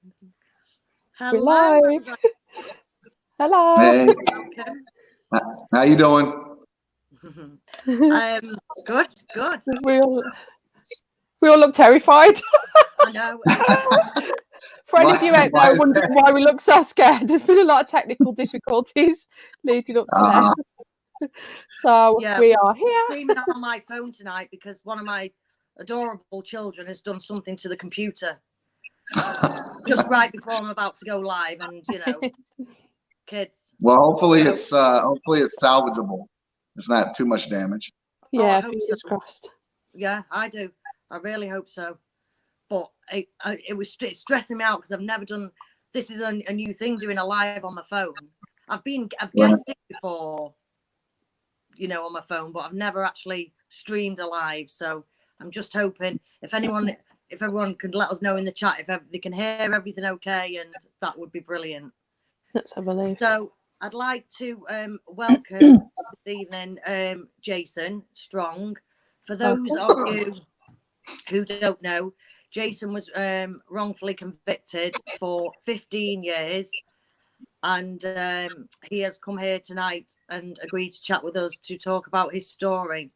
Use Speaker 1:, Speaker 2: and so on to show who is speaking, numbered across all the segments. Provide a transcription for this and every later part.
Speaker 1: We're
Speaker 2: Hello.
Speaker 1: live. Hello.
Speaker 3: Hey,
Speaker 2: Okay.
Speaker 3: how you doing?
Speaker 2: Good, good.
Speaker 1: We all look terrified.
Speaker 2: I know.
Speaker 1: For any of you out
Speaker 3: Why
Speaker 1: there
Speaker 3: is
Speaker 1: wondering why we look so scared, there's been a lot of technical difficulties leading up to
Speaker 3: Uh-huh.
Speaker 1: that. So
Speaker 2: Yeah,
Speaker 1: we
Speaker 2: I
Speaker 1: are
Speaker 2: was
Speaker 1: here.
Speaker 2: streaming on my phone tonight because one of my adorable children has done something to the computer just right before I'm about to go live, and kids.
Speaker 3: Well, hopefully
Speaker 2: So,
Speaker 3: it's salvageable. It's not too much damage.
Speaker 1: Yeah,
Speaker 2: I hope
Speaker 1: fingers
Speaker 2: so.
Speaker 1: crossed.
Speaker 2: Yeah, I do. I really hope so. But it's stressing me out because I've never done. This is a new thing, doing a live on my phone. I've guessed it before, on my phone, but I've never actually streamed a live. So I'm just hoping if everyone could let us know in the chat if they can hear everything okay, and that would be brilliant.
Speaker 1: Let's have a look.
Speaker 2: So I'd like to welcome this evening Jason Strong. For those of you who don't know, Jason was wrongfully convicted for 15 years, and he has come here tonight and agreed to chat with us to talk about his story,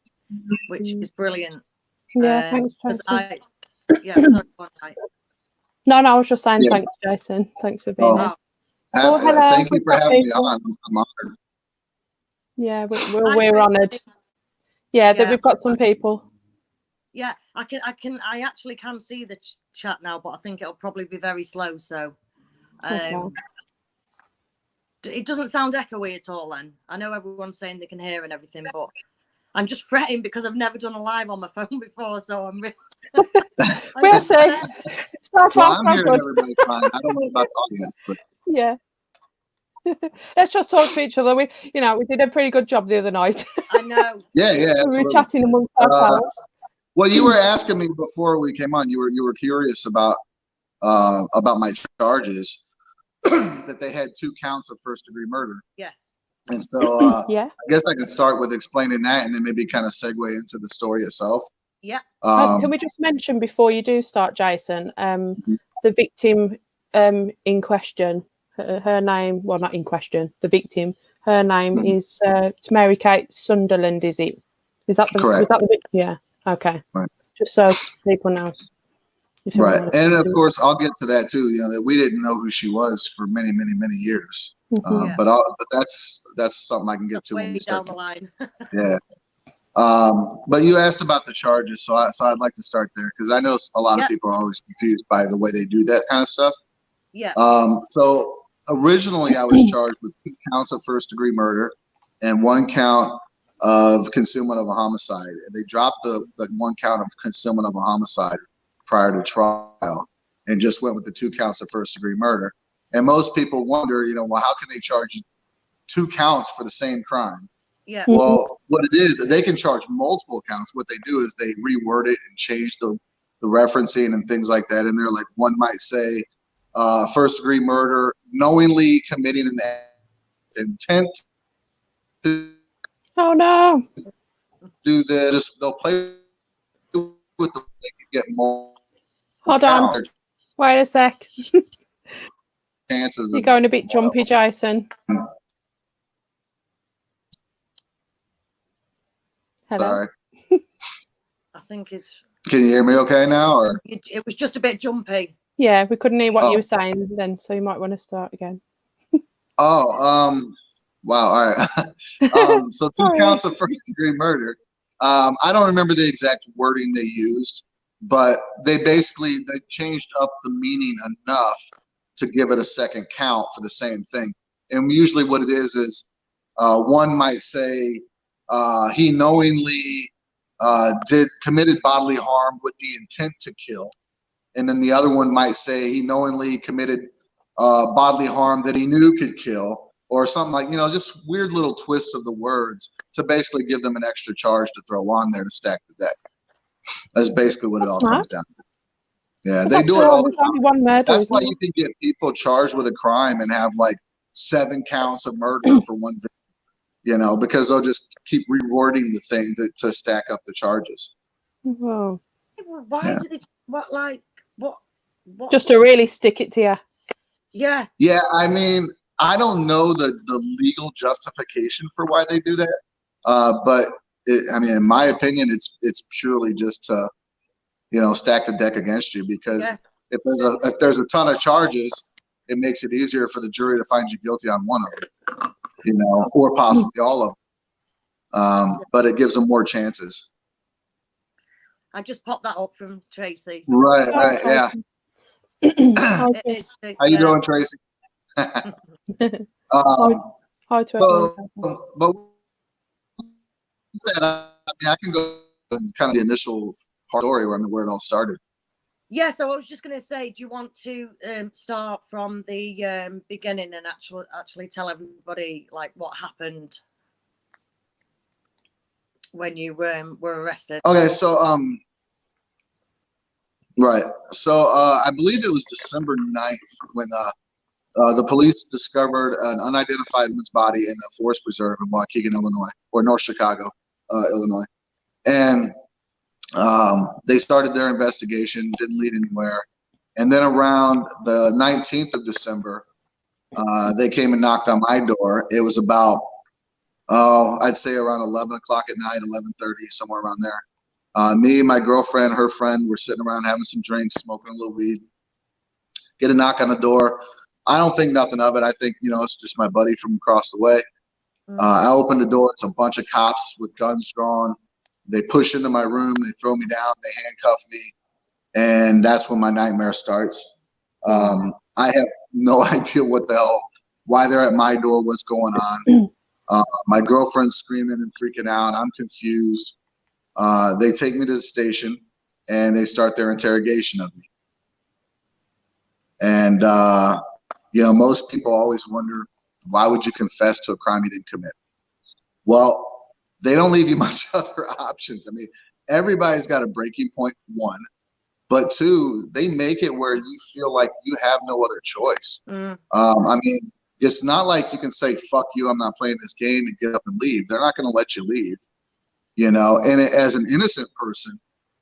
Speaker 2: which is brilliant.
Speaker 1: Yeah, thanks, Jason.
Speaker 2: Sorry, go on, Mike.
Speaker 1: No, I was just saying
Speaker 3: Yeah.
Speaker 1: thanks, Jason. Thanks for being here.
Speaker 2: Oh,
Speaker 1: hello.
Speaker 3: Thank you
Speaker 1: We've
Speaker 3: for
Speaker 1: got
Speaker 3: having
Speaker 1: people.
Speaker 3: me on. I'm honored.
Speaker 1: Yeah, we're honoured. Yeah, that we've got some people.
Speaker 2: Yeah, I actually can see the chat now, but I think it'll probably be very slow. So, It doesn't sound echoey at all. Then I know everyone's saying they can hear and everything, but I'm just fretting because I've never done a live on my phone before. So I'm really.
Speaker 1: We'll see. So far,
Speaker 3: I'm hearing everybody fine. I don't know about the audience, but
Speaker 1: yeah. Let's just talk to each other. We did a pretty good job the other night.
Speaker 2: I know.
Speaker 3: Yeah,
Speaker 1: We
Speaker 3: absolutely.
Speaker 1: were chatting amongst ourselves.
Speaker 3: Well, you were asking me before we came on. You were curious about my charges, that they had 2 counts of first-degree murder.
Speaker 2: Yes.
Speaker 3: And so
Speaker 1: yeah.
Speaker 3: I guess I can start with explaining that, and then maybe kind of segue into the story itself.
Speaker 2: Yeah.
Speaker 1: Can we just mention before you do start, Jason, the victim in question, her name, well, not in question, the victim, her name is it's Mary Kate Sunderland, is it? Is that the
Speaker 3: Correct.
Speaker 1: Was that the victim? Yeah. Okay.
Speaker 3: Right.
Speaker 1: Just so people know.
Speaker 3: Right. And of course, I'll get to that too, that we didn't know who she was for many, many, many years.
Speaker 1: Mm-hmm.
Speaker 3: But that's something I can get to when we start.
Speaker 2: Down the line.
Speaker 3: Yeah. But you asked about the charges, so I'd like to start there because I know a lot of people are always confused by the way they do that kind of stuff.
Speaker 2: Yeah.
Speaker 3: So originally I was charged with 2 counts of first-degree murder and 1 count of concealment of a homicide. And they dropped the 1 count of concealment of a homicide prior to trial and just went with the 2 counts of first-degree murder. And most people wonder, well, how can they charge 2 counts for the same crime?
Speaker 2: Yeah.
Speaker 3: Well, what it is, they can charge multiple counts. What they do is they reword it and change the referencing and things like that. And they're like, one might say first-degree murder, knowingly committing an intent to do this. They'll play with the they can get more.
Speaker 1: Hold on. Wait a sec.
Speaker 3: Chances.
Speaker 1: You're going a bit jumpy, Jason. Hello.
Speaker 3: Sorry.
Speaker 2: I think it's.
Speaker 3: Can you hear me okay now, or
Speaker 2: it was just a bit jumpy?
Speaker 1: Yeah, we couldn't hear what you were saying then, so you might want to start again.
Speaker 3: Wow, all right. So 2 counts of first-degree murder. I don't remember the exact wording they used, but they changed up the meaning enough to give it a second count for the same thing. And usually what it is one might say he knowingly committed bodily harm with the intent to kill. And then the other one might say he knowingly committed bodily harm that he knew could kill, or something like, just weird little twists of the words to basically give them an extra charge to throw on there to stack the deck. That's basically what it all comes down to. Yeah, they do it all the time.
Speaker 1: One murder,
Speaker 3: that's why you can get people charged with a crime and have like 7 counts of murder for one victim, because they'll just keep rewording the thing to stack up the charges.
Speaker 1: Whoa.
Speaker 2: Why do they? What what?
Speaker 1: Just to really stick it to you.
Speaker 2: Yeah.
Speaker 3: Yeah, I mean, I don't know the legal justification for why they do that, but I mean, in my opinion, it's purely just to, stack the deck against you, because
Speaker 2: Yeah.
Speaker 3: if there's a ton of charges, it makes it easier for the jury to find you guilty on one of them, or possibly all of them. But it gives them more chances.
Speaker 2: I just popped that up from Tracy.
Speaker 3: Right, yeah.
Speaker 2: It is,
Speaker 3: How you doing, Tracy?
Speaker 1: Hi to
Speaker 3: So,
Speaker 1: everyone.
Speaker 3: but I mean, I can go kind of the initial story where it all started.
Speaker 2: Yeah, so I was just going to say, do you want to start from the beginning and actually tell everybody like what happened when you were arrested?
Speaker 3: Okay, so right. So I believe it was December 9th when the police discovered an unidentified woman's body in a forest preserve in Waukegan, Illinois, or North Chicago, Illinois. And they started their investigation, didn't lead anywhere. And then around the 19th of December, they came and knocked on my door. It was about, I'd say around 11 o'clock at night, 11:30, somewhere around there. Me, my girlfriend, her friend were sitting around having some drinks, smoking a little weed. Get a knock on the door. I don't think nothing of it. I think, it's just my buddy from across the way. I opened the door. It's a bunch of cops with guns drawn. They push into my room. They throw me down. They handcuff me. And that's when my nightmare starts. I have no idea what the hell, why they're at my door, what's going on. My girlfriend's screaming and freaking out. I'm confused. They take me to the station and they start their interrogation of me. And, most people always wonder, why would you confess to a crime you didn't commit? Well, they don't leave you much other options. I mean, everybody's got a breaking point, one, but two, they make it where you feel like you have no other choice. I mean, it's not like you can say, fuck you, I'm not playing this game, and get up and leave. They're not going to let you leave, and as an innocent person,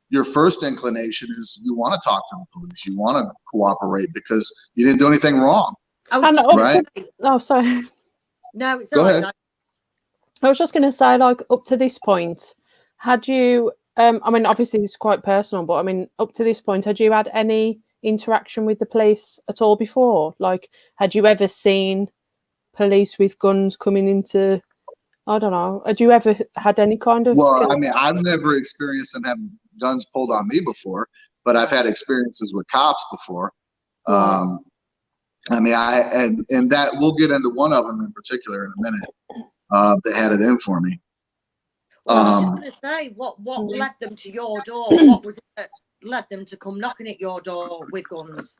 Speaker 3: your first inclination is you want to talk to the police. You want to cooperate because you didn't do anything wrong.
Speaker 1: Sorry.
Speaker 2: No, it's
Speaker 3: Go
Speaker 2: all
Speaker 3: ahead.
Speaker 2: right.
Speaker 1: I was just going to say, like, up to this point, had you, I mean, obviously it's quite personal, but I mean, up to this point, had you had any interaction with the police at all before? Like, had you ever seen police with guns coming into, I don't know, had you ever had any kind of...
Speaker 3: Well, I mean, I've never experienced them having guns pulled on me before, but I've had experiences with cops before. I mean, and that we'll get into one of them in particular in a minute that had it in for me.
Speaker 2: Well, I was just going to say, what led them to your door? What was it that led them to come knocking at your door with guns?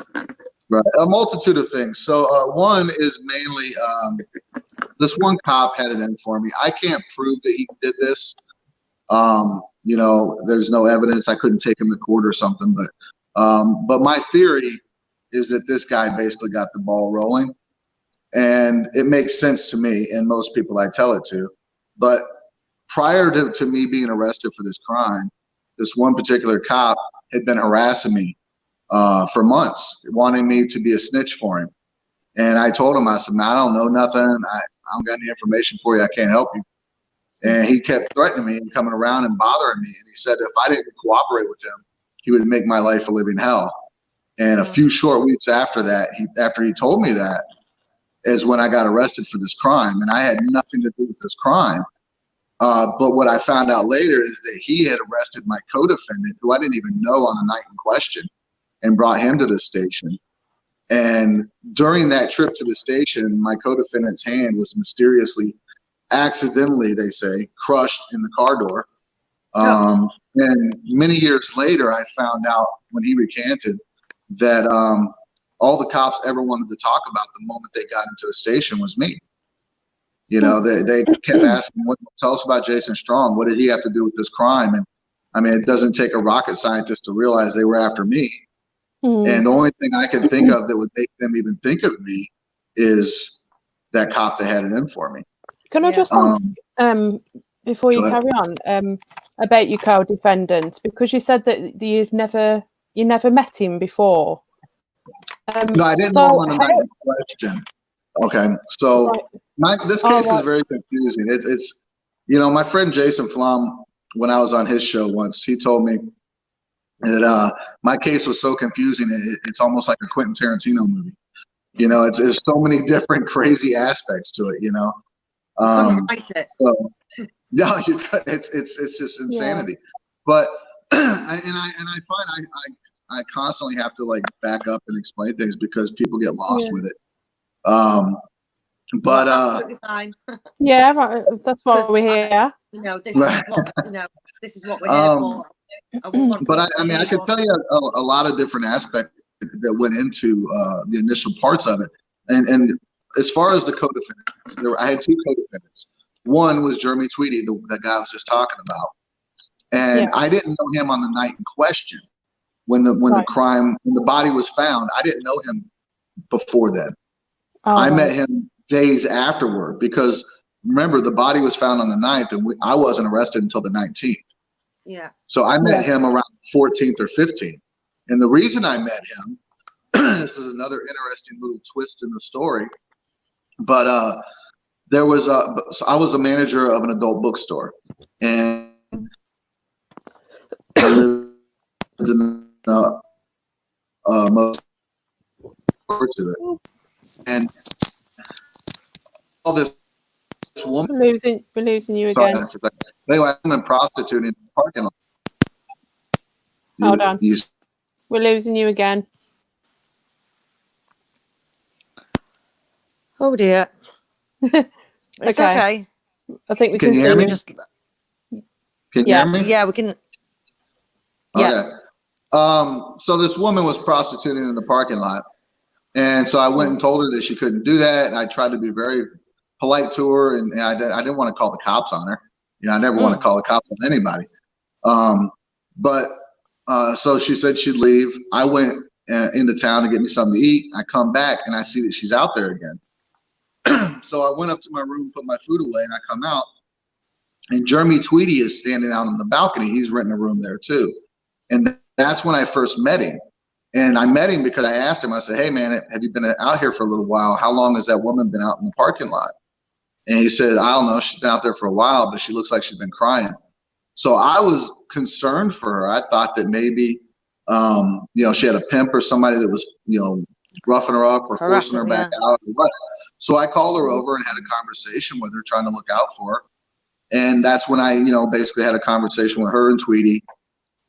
Speaker 3: Right, a multitude of things. So one is mainly this one cop had it in for me. I can't prove that he did this. There's no evidence. I couldn't take him to court or something, but my theory is that this guy basically got the ball rolling, and it makes sense to me and most people I tell it to. But prior to me being arrested for this crime, this one particular cop had been harassing me for months, wanting me to be a snitch for him. And I told him, I said, man, I don't know nothing. I don't got any information for you. I can't help you. And he kept threatening me and coming around and bothering me. And he said if I didn't cooperate with him, he would make my life a living hell. And a few short weeks after that, after he told me that, is when I got arrested for this crime. And I had nothing to do with this crime. But what I found out later is that he had arrested my co-defendant, who I didn't even know, on the night in question, and brought him to the station. And during that trip to the station, my co-defendant's hand was mysteriously, accidentally, they say, crushed in the car door. And many years later, I found out when he recanted that all the cops ever wanted to talk about the moment they got into the station was me. They kept asking, tell us about Jason Strong. What did he have to do with this crime? And I mean, it doesn't take a rocket scientist to realize they were after me. And the only thing I can think of that would make them even think of me is that cop that had it in for me.
Speaker 1: Can I just ask, before you carry on, about your co-defendant, because you said that you never met him before.
Speaker 3: No, I didn't know him on the night in question. Okay, so this case is very confusing. It's my friend Jason Flom, when I was on his show once, he told me that my case was so confusing. It's almost like a Quentin Tarantino movie. There's so many different crazy aspects to it.
Speaker 2: Couldn't write it.
Speaker 3: So no, it's just insanity. But I find I constantly have to like back up and explain things because people get lost with it. But
Speaker 2: that's absolutely fine.
Speaker 1: Yeah, right. That's why we're here.
Speaker 2: This is what this is what we're here for.
Speaker 3: But I can tell you a lot of different aspects that went into the initial parts of it. And as far as the co-defendants, I had two co-defendants. One was Jeremy Tweedy, the guy I was just talking about. And I didn't know him on the night in question when the body was found. I didn't know him before then. I met him days afterward because remember the body was found on the 9th and I wasn't arrested until the 19th.
Speaker 2: Yeah.
Speaker 3: So I met him around 14th or 15th. And the reason I met him, this is another interesting little twist in the story, but so I was a manager of an adult bookstore, and I lived in most parts of it, and all this woman.
Speaker 1: We're losing you again.
Speaker 3: Anyway, I'm in prostituting in the parking lot.
Speaker 1: Hold on. We're losing you again.
Speaker 2: Oh dear. It's okay.
Speaker 1: I think we
Speaker 3: can hear me.
Speaker 2: Can
Speaker 3: you hear me?
Speaker 2: Yeah, we can.
Speaker 3: Yeah. Okay. So this woman was prostituting in the parking lot, and so I went and told her that she couldn't do that. And I tried to be very polite to her, and I didn't want to call the cops on her. I never want to call the cops on anybody. So she said she'd leave. I went into town to get me something to eat. I come back and I see that she's out there again. So I went up to my room, put my food away, and I come out, and Jeremy Tweedy is standing out on the balcony. He's renting a room there too. And that's when I first met him. And I met him because I asked him, I said, hey man, have you been out here for a little while? How long has that woman been out in the parking lot? And he said, I don't know. She's been out there for a while, but she looks like she's been crying. So I was concerned for her. I thought that maybe, she had a pimp or somebody that was, roughing her up or forcing her back out or what. So I called her over and had a conversation with her, trying to look out for her. And that's when I, basically had a conversation with her and Tweety.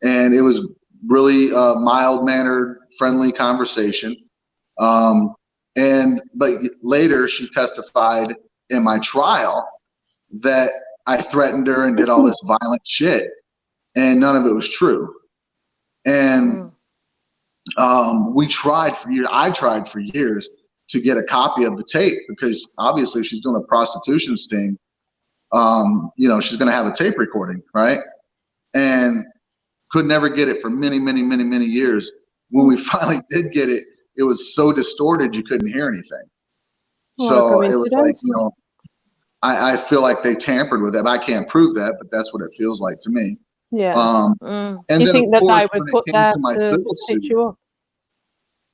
Speaker 3: And it was really a mild-mannered, friendly conversation. But later she testified in my trial that I threatened her and did all this violent shit, and none of it was true. And we tried for years. I tried for years to get a copy of the tape because obviously she's doing a prostitution sting. She's going to have a tape recording, right? And could never get it for many, many, many, many years. When we finally did get it, it was so distorted you couldn't hear anything. So it was like, I feel like they tampered with it. I can't prove that, but that's what it feels like to me.
Speaker 1: Yeah.
Speaker 3: And
Speaker 1: you
Speaker 3: then,
Speaker 1: think that
Speaker 3: course,
Speaker 1: they would put that to stitch you up?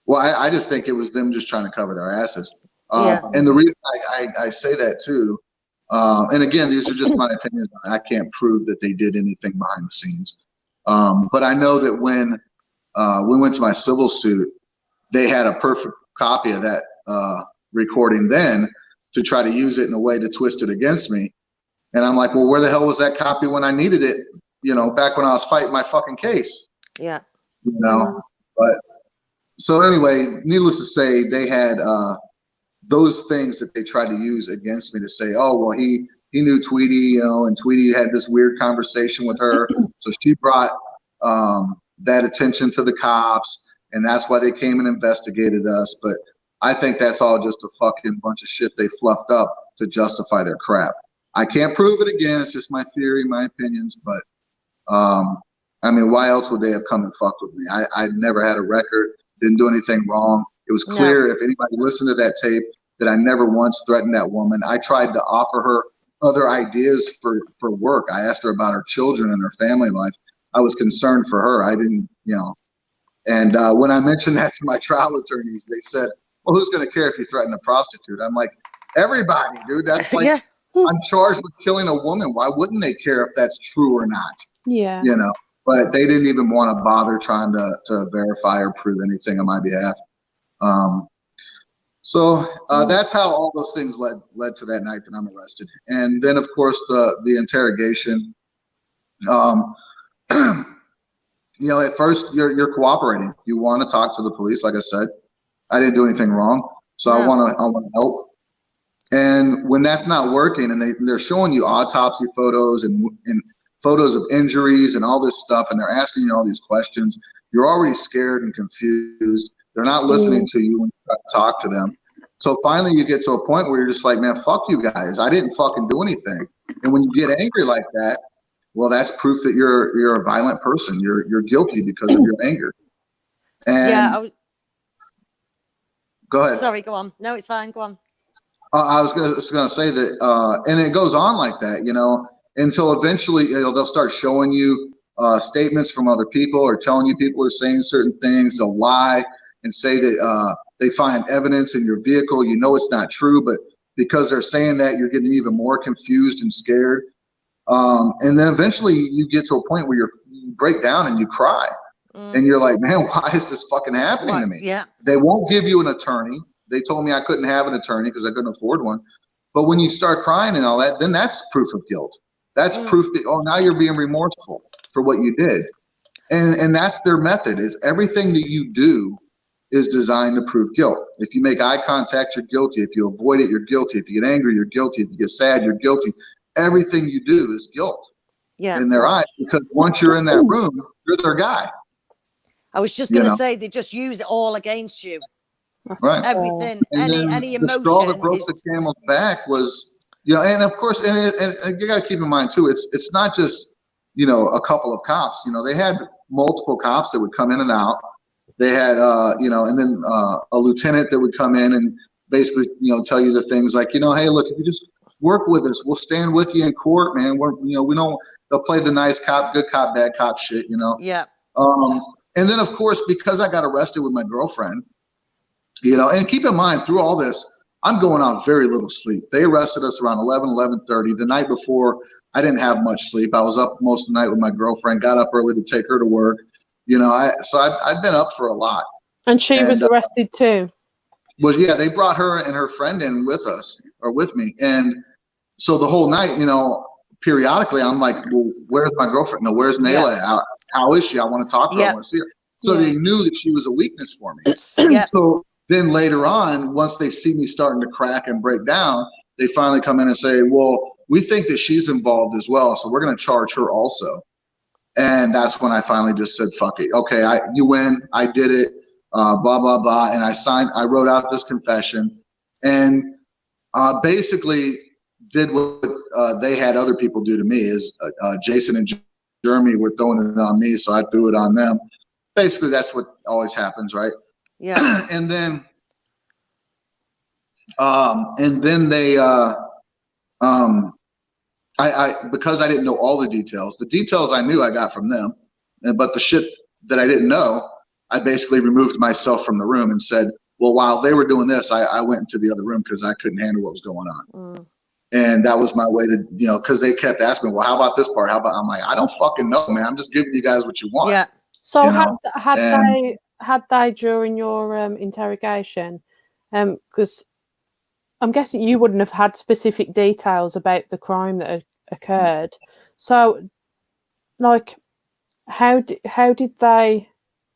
Speaker 3: Well, I just think it was them just trying to cover their asses. And the reason I say that too, and again, these are just my opinions. I can't prove that they did anything behind the scenes. But I know that when we went to my civil suit, they had a perfect copy of that recording then to try to use it in a way to twist it against me. And I'm like, well, where the hell was that copy when I needed it? Back when I was fighting my fucking case.
Speaker 2: Yeah.
Speaker 3: But so anyway, needless to say, they had those things that they tried to use against me to say, oh, well, he knew Tweety, and Tweety had this weird conversation with her. So she brought that attention to the cops, and that's why they came and investigated us. But I think that's all just a fucking bunch of shit they fluffed up to justify their crap. I can't prove it again. It's just my theory, my opinions. But, why else would they have come and fucked with me? I never had a record, didn't do anything wrong. It was clear if anybody listened to that tape that I never once threatened that woman. I tried to offer her other ideas for work. I asked her about her children and her family life. I was concerned for her. I didn't, And when I mentioned that to my trial attorneys, they said, well, who's going to care if you threaten a prostitute? I'm like, everybody, dude. That's like,
Speaker 2: Yeah.
Speaker 3: I'm charged with killing a woman. Why wouldn't they care if that's true or not?
Speaker 1: Yeah.
Speaker 3: You know, but they didn't even want to bother trying to verify or prove anything on my behalf. So that's how all those things led to that night that I'm arrested. And then, of course, the interrogation. You know, at first you're cooperating. You want to talk to the police. Like I said, I didn't do anything wrong, so I want to help. And when that's not working, and they're showing you autopsy photos and photos of injuries and all this stuff, and they're asking you all these questions, you're already scared and confused. They're not listening to you when you try to talk to them. So finally, you get to a point where you're just like, man, fuck you guys. I didn't fucking do anything. And when you get angry like that, well, that's proof that you're a violent person. You're guilty because of your anger. And go ahead.
Speaker 2: Sorry, go on. No, it's fine. Go on.
Speaker 3: I was gonna say that, and it goes on like that, you know, until eventually, you know, they'll start showing you statements from other people or telling you people are saying certain things. They'll lie and say that they find evidence in your vehicle. You know it's not true, but because they're saying that, you're getting even more confused and scared. And then eventually you get to a point where you break down and you cry. And you're like, man, why is this fucking happening to me?
Speaker 2: Yeah.
Speaker 3: They won't give you an attorney. They told me I couldn't have an attorney because I couldn't afford one. But when you start crying and all that, then that's proof of guilt. That's proof that, oh, now you're being remorseful for what you did. And that's their method, is everything that you do is designed to prove guilt. If you make eye contact, you're guilty. If you avoid it, you're guilty. If you get angry, you're guilty. If you get sad, you're guilty. Everything you do is guilt in their eyes, because once you're in that room, you're their guy.
Speaker 2: I was just going to say, they just use it all against you.
Speaker 3: Right.
Speaker 2: Everything,
Speaker 3: and
Speaker 2: any emotion.
Speaker 3: The straw that broke the camel's back was, you know, and of course, and you got to keep in mind too, it's not just, you know, a couple of cops. You know, they had multiple cops that would come in and out. They had, you know, and then a lieutenant that would come in and basically, you know, tell you the things like, you know, hey, look, if you just work with us, we'll stand with you in court, man. We're, you know, we don't. They'll play the nice cop, good cop, bad cop shit, you know.
Speaker 2: Yeah.
Speaker 3: And then, of course, because I got arrested with my girlfriend, you know, and keep in mind, through all this, I'm going on very little sleep. They arrested us around 11:30. The night before, I didn't have much sleep. I was up most of the night with my girlfriend, got up early to take her to work. You know, I'd been up for a lot.
Speaker 1: And she was arrested too?
Speaker 3: Well, yeah, they brought her and her friend in with us, or with me. And so the whole night, you know, periodically, I'm like, well, where's my girlfriend? No, where's Nayla?
Speaker 2: Yeah.
Speaker 3: How is she? I want to talk to her. I want to see her. So they knew that she was a weakness for me. So then later on, once they see me starting to crack and break down, they finally come in and say, well, we think that she's involved as well, so we're going to charge her also. And that's when I finally just said, fuck it. Okay, you win. I did it, blah, blah, blah. And I wrote out this confession and basically did what they had other people do to me, is Jason and Jeremy were throwing it on me, so I threw it on them. Basically, that's what always happens, right?
Speaker 2: Yeah.
Speaker 3: And then they because I didn't know all the details I knew I got from them, but the shit that I didn't know, I basically removed myself from the room and said, well, while they were doing this, I went into the other room because I couldn't handle what was going on. And that was my way to, you know, because they kept asking, well, how about this part? I'm like, I don't fucking know, man. I'm just giving you guys what you want.
Speaker 2: Yeah.
Speaker 1: So had they during your interrogation, because I'm guessing you wouldn't have had specific details about the crime that had occurred. So, like, how did they,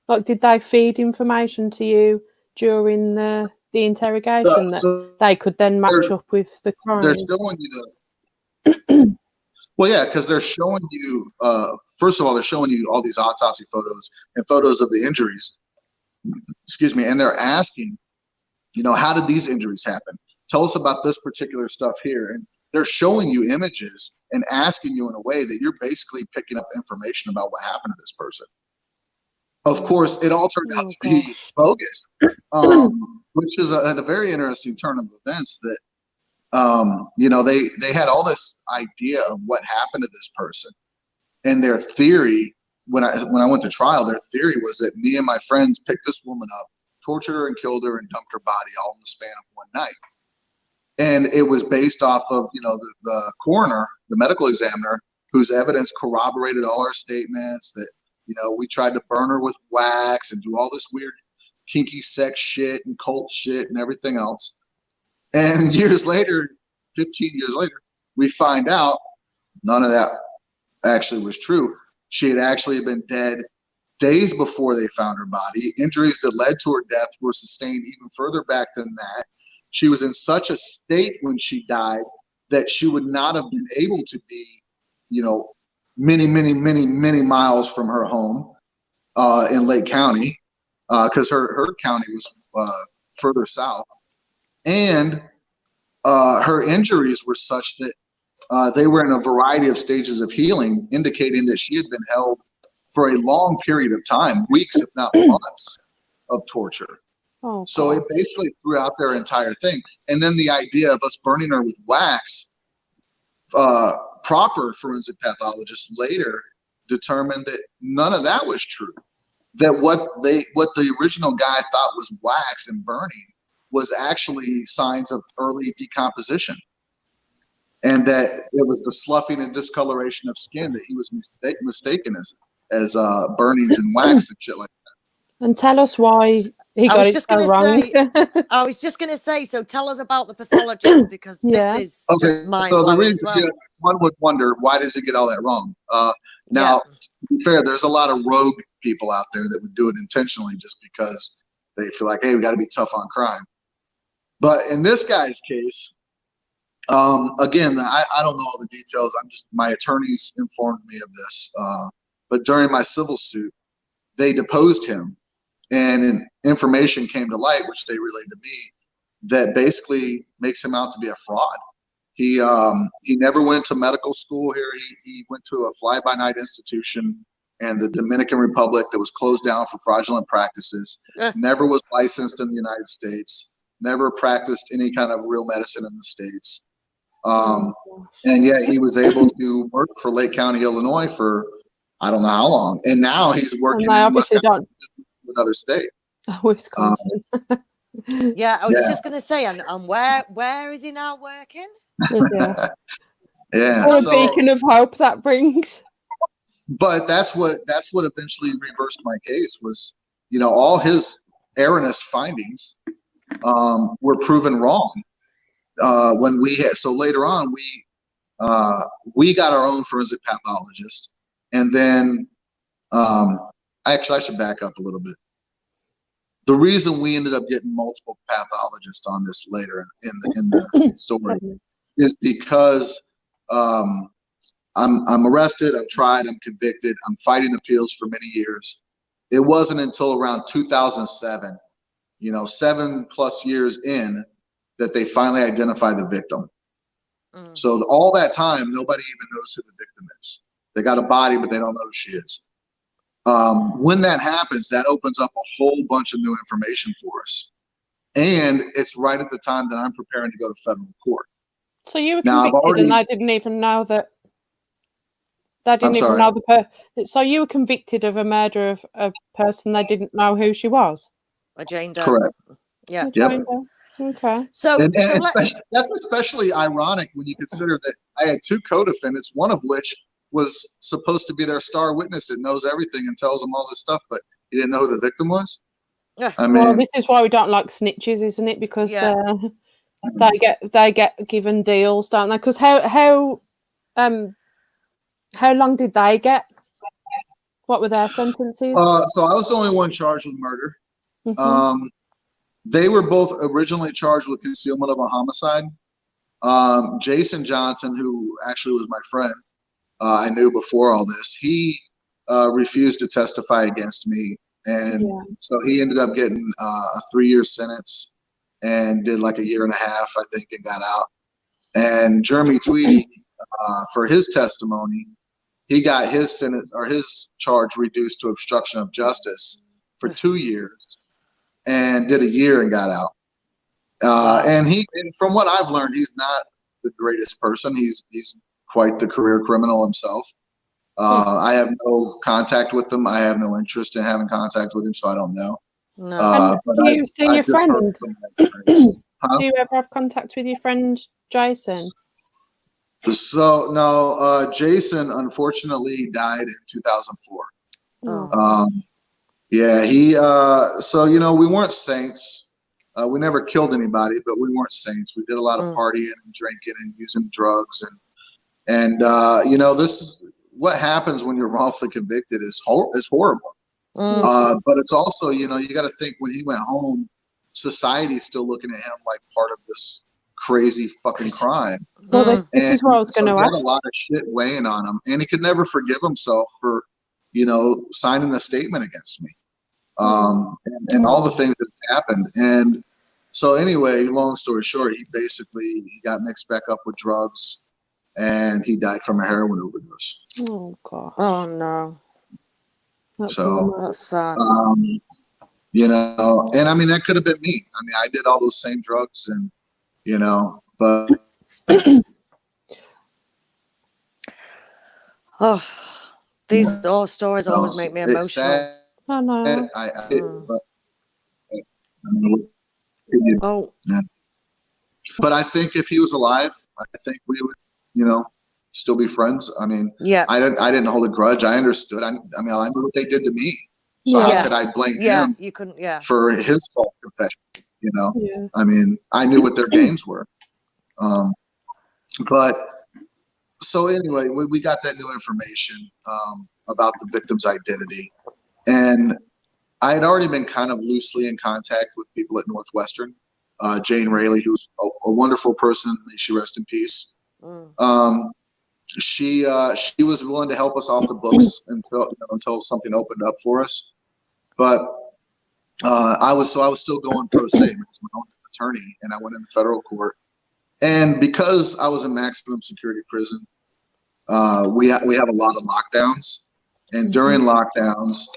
Speaker 1: like, did they feed information to you during the interrogation that they could then match up with the crime?
Speaker 3: They're showing you the. Well, yeah, because they're showing you. First of all, they're showing you all these autopsy photos and photos of the injuries. Excuse me, and they're asking, you know, how did these injuries happen? Tell us about this particular stuff here. And they're showing you images and asking you in a way that you're basically picking up information about what happened to this person. Of course, it all turned out to be bogus, which is a very interesting turn of events that, you know, they had all this idea of what happened to this person. And their theory when I went to trial, their theory was that me and my friends picked this woman up, tortured her and killed her and dumped her body all in the span of one night. And it was based off of, the coroner, the medical examiner, whose evidence corroborated all our statements that, we tried to burn her with wax and do all this weird kinky sex shit and cult shit and everything else. And years later, 15 years later, we find out none of that actually was true. She had actually been dead days before they found her body. Injuries that led to her death were sustained even further back than that. She was in such a state when she died that she would not have been able to be, many, many, many, many miles from her home in Lake County, because her county was further south. And her injuries were such that they were in a variety of stages of healing, indicating that she had been held for a long period of time, weeks, if not months, of torture.
Speaker 1: Oh,
Speaker 3: so it basically threw out their entire thing. And then the idea of us burning her with wax, proper forensic pathologists later determined that none of that was true. That what the original guy thought was wax and burning was actually signs of early decomposition. And that it was the sloughing and discoloration of skin that he was mistaken as burnings and wax and shit like that.
Speaker 1: And tell us why he got it so wrong.
Speaker 2: I was just going to say, so tell us about the pathologist, because this is just mind-blowing. So the reason
Speaker 3: one would wonder, why does he get all that wrong? Now, to be fair, there's a lot of rogue people out there that would do it intentionally just because they feel like, hey, we got to be tough on crime. But in this guy's case, again, I don't know all the details. My attorneys informed me of this. But during my civil suit, they deposed him, and information came to light, which they relayed to me, that basically makes him out to be a fraud. He never went to medical school here. He went to a fly-by-night institution in the Dominican Republic that was closed down for fraudulent practices. Never was licensed in the United States. Never practiced any kind of real medicine in the States. And yet he was able to work for Lake County, Illinois for I don't know how long. And now he's working in another state.
Speaker 1: Wisconsin.
Speaker 2: Yeah, I was just going to say, and where is he now working?
Speaker 3: Yeah.
Speaker 1: What a beacon of hope that brings.
Speaker 3: But that's what eventually reversed my case was, all his erroneous findings were proven wrong. When so later on we got our own forensic pathologist, and then actually I should back up a little bit. The reason we ended up getting multiple pathologists on this later in the story is because I'm arrested, I'm tried, I'm convicted, I'm fighting appeals for many years. It wasn't until around 2007, 7+ years in, that they finally identify the victim. So all that time, nobody even knows who the victim is. They got a body, but they don't know who she is. When that happens, that opens up a whole bunch of new information for us. And it's right at the time that I'm preparing to go to federal court.
Speaker 1: So you were convicted and they didn't even know that. They didn't even know so you were convicted of a murder of a person they didn't know who she was?
Speaker 2: A Jane Doe.
Speaker 3: Correct.
Speaker 2: Yeah.
Speaker 3: Yep.
Speaker 2: Okay.
Speaker 3: That's especially ironic when you consider that I had two co-defendants, one of which was supposed to be their star witness that knows everything and tells them all this stuff, but he didn't know who the victim was. I mean,
Speaker 1: well, this is why we don't like snitches, isn't it? Because they get given deals, don't they? Because how long did they get? What were their sentences?
Speaker 3: So I was the only one charged with murder. Mm-hmm. They were both originally charged with concealment of a homicide. Jason Johnson, who actually was my friend, I knew before all this, he refused to testify against me. And so he ended up getting a 3-year sentence and did like a 1.5 years, I think, and got out. And Jeremy Tweedy, for his testimony, he got his sentence or his charge reduced to obstruction of justice for 2 years and did a 1 year and got out. And from what I've learned, he's not the greatest person. He's quite the career criminal himself. I have no contact with them. I have no interest in having contact with him, so I don't know.
Speaker 2: No.
Speaker 3: But
Speaker 1: Do you see your
Speaker 3: just heard
Speaker 1: friend?
Speaker 3: from my friends. Huh?
Speaker 1: Do you ever have contact with your friend Jason?
Speaker 3: So no, Jason unfortunately died in 2004.
Speaker 2: Oh.
Speaker 3: Yeah, he. So we weren't saints. We never killed anybody, but we weren't saints. We did a lot of partying and drinking and using drugs, and this is what happens when you're wrongfully convicted is horrible. But it's also you got to think when he went home, society's still looking at him like part of this crazy fucking crime.
Speaker 1: Well, this is what I was going to
Speaker 3: He had
Speaker 1: ask.
Speaker 3: a lot of shit weighing on him, and he could never forgive himself for signing a statement against me, and all the things that happened. And so anyway, long story short, he got mixed back up with drugs, and he died from a heroin overdose.
Speaker 1: Oh God.
Speaker 2: Oh no.
Speaker 1: That's
Speaker 2: sad.
Speaker 3: And I mean that could have been me. I mean, I did all those same drugs, and but.
Speaker 2: Oh, these stories always make me emotional.
Speaker 3: Sad.
Speaker 1: I know.
Speaker 3: But I think if he was alive, I think we would, still be friends. I mean, I didn't hold a grudge. I understood. I knew what they did to me. So how could I blame him?
Speaker 2: You couldn't.
Speaker 3: For his false confession.
Speaker 1: Yeah.
Speaker 3: I mean, I knew what their games were. But so anyway, we got that new information about the victim's identity, and I had already been kind of loosely in contact with people at Northwestern. Jane Rayleigh, who's a wonderful person, may she rest in peace. She was willing to help us off the books until something opened up for us. But I was still going pro se as my own attorney, and I went into federal court. And because I was in maximum security prison, we have a lot of lockdowns, and during lockdowns,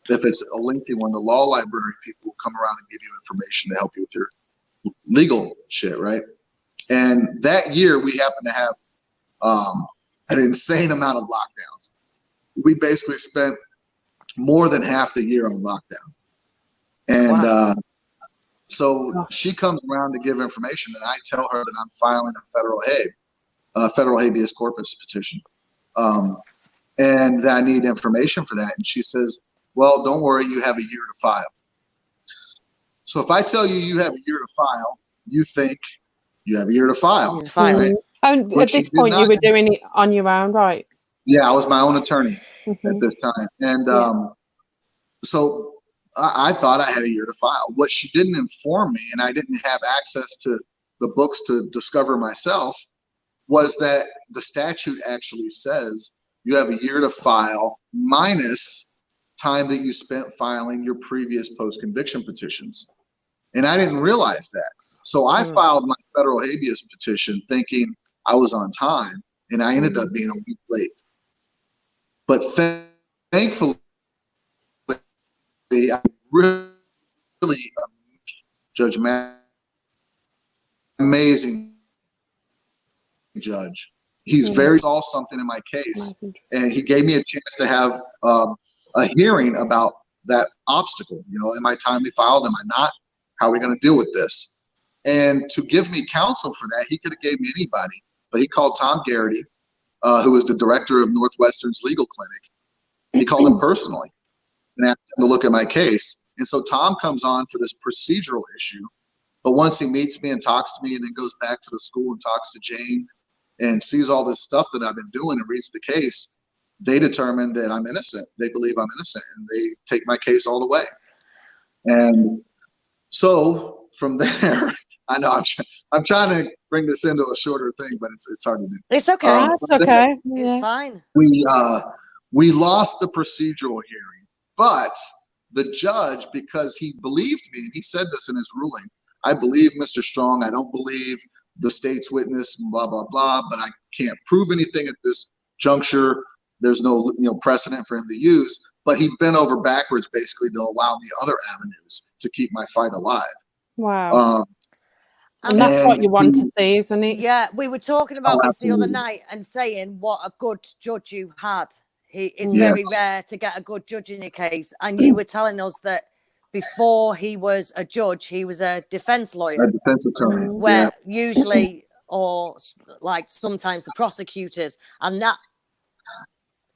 Speaker 3: if it's a lengthy one, the law library people will come around and give you information to help you with your legal shit, right? And that year we happened to have an insane amount of lockdowns. We basically spent more than half the year on lockdown, and so she comes around to give information, and I tell her that I'm filing a federal habeas corpus petition, and that I need information for that. And she says, well, don't worry, you have a year to file. So if I tell you have a year to file, you think you have a year to file.
Speaker 1: Right? And at this point, you were doing it on your own, right?
Speaker 3: Yeah, I was my own attorney at this time. And so I thought I had a year to file. What she didn't inform me, and I didn't have access to the books to discover myself, was that the statute actually says you have a year to file minus time that you spent filing your previous post-conviction petitions. And I didn't realize that. So I filed my federal habeas petition thinking I was on time, and I ended up being a week late. But thankfully, I really Judge Matt, amazing judge. He's very saw something in my case, and he gave me a chance to have a hearing about that obstacle. Am I timely filed? Am I not? How are we going to deal with this? And to give me counsel for that, he could have gave me anybody, but he called Tom Garrity, who is the director of Northwestern's legal clinic. He called him personally and asked him to look at my case. And so Tom comes on for this procedural issue, but once he meets me and talks to me and then goes back to the school and talks to Jane and sees all this stuff that I've been doing and reads the case, they determine that I'm innocent. They believe I'm innocent, and they take my case all the way. And so from there, I know I'm trying to bring this into a shorter thing, but it's hard to do.
Speaker 2: It's okay.
Speaker 1: It's okay.
Speaker 2: It's fine.
Speaker 3: We lost the procedural hearing, but the judge, because he believed me, and he said this in his ruling, I believe Mr. Strong. I don't believe the state's witness, blah, blah, blah, but I can't prove anything at this juncture. There's no precedent for him to use, but he bent over backwards basically to allow me other avenues to keep my fight alive.
Speaker 1: Wow. And that's what you want to see, isn't it?
Speaker 2: Yeah, we were talking about this the other
Speaker 3: absolutely.
Speaker 2: night and saying what a good judge you had. It's
Speaker 3: Yes.
Speaker 2: very rare to get a good judge in your case. And you were telling us that before he was a judge, he was a defense lawyer.
Speaker 3: A defense attorney.
Speaker 2: Where usually, or like sometimes the prosecutors, and that,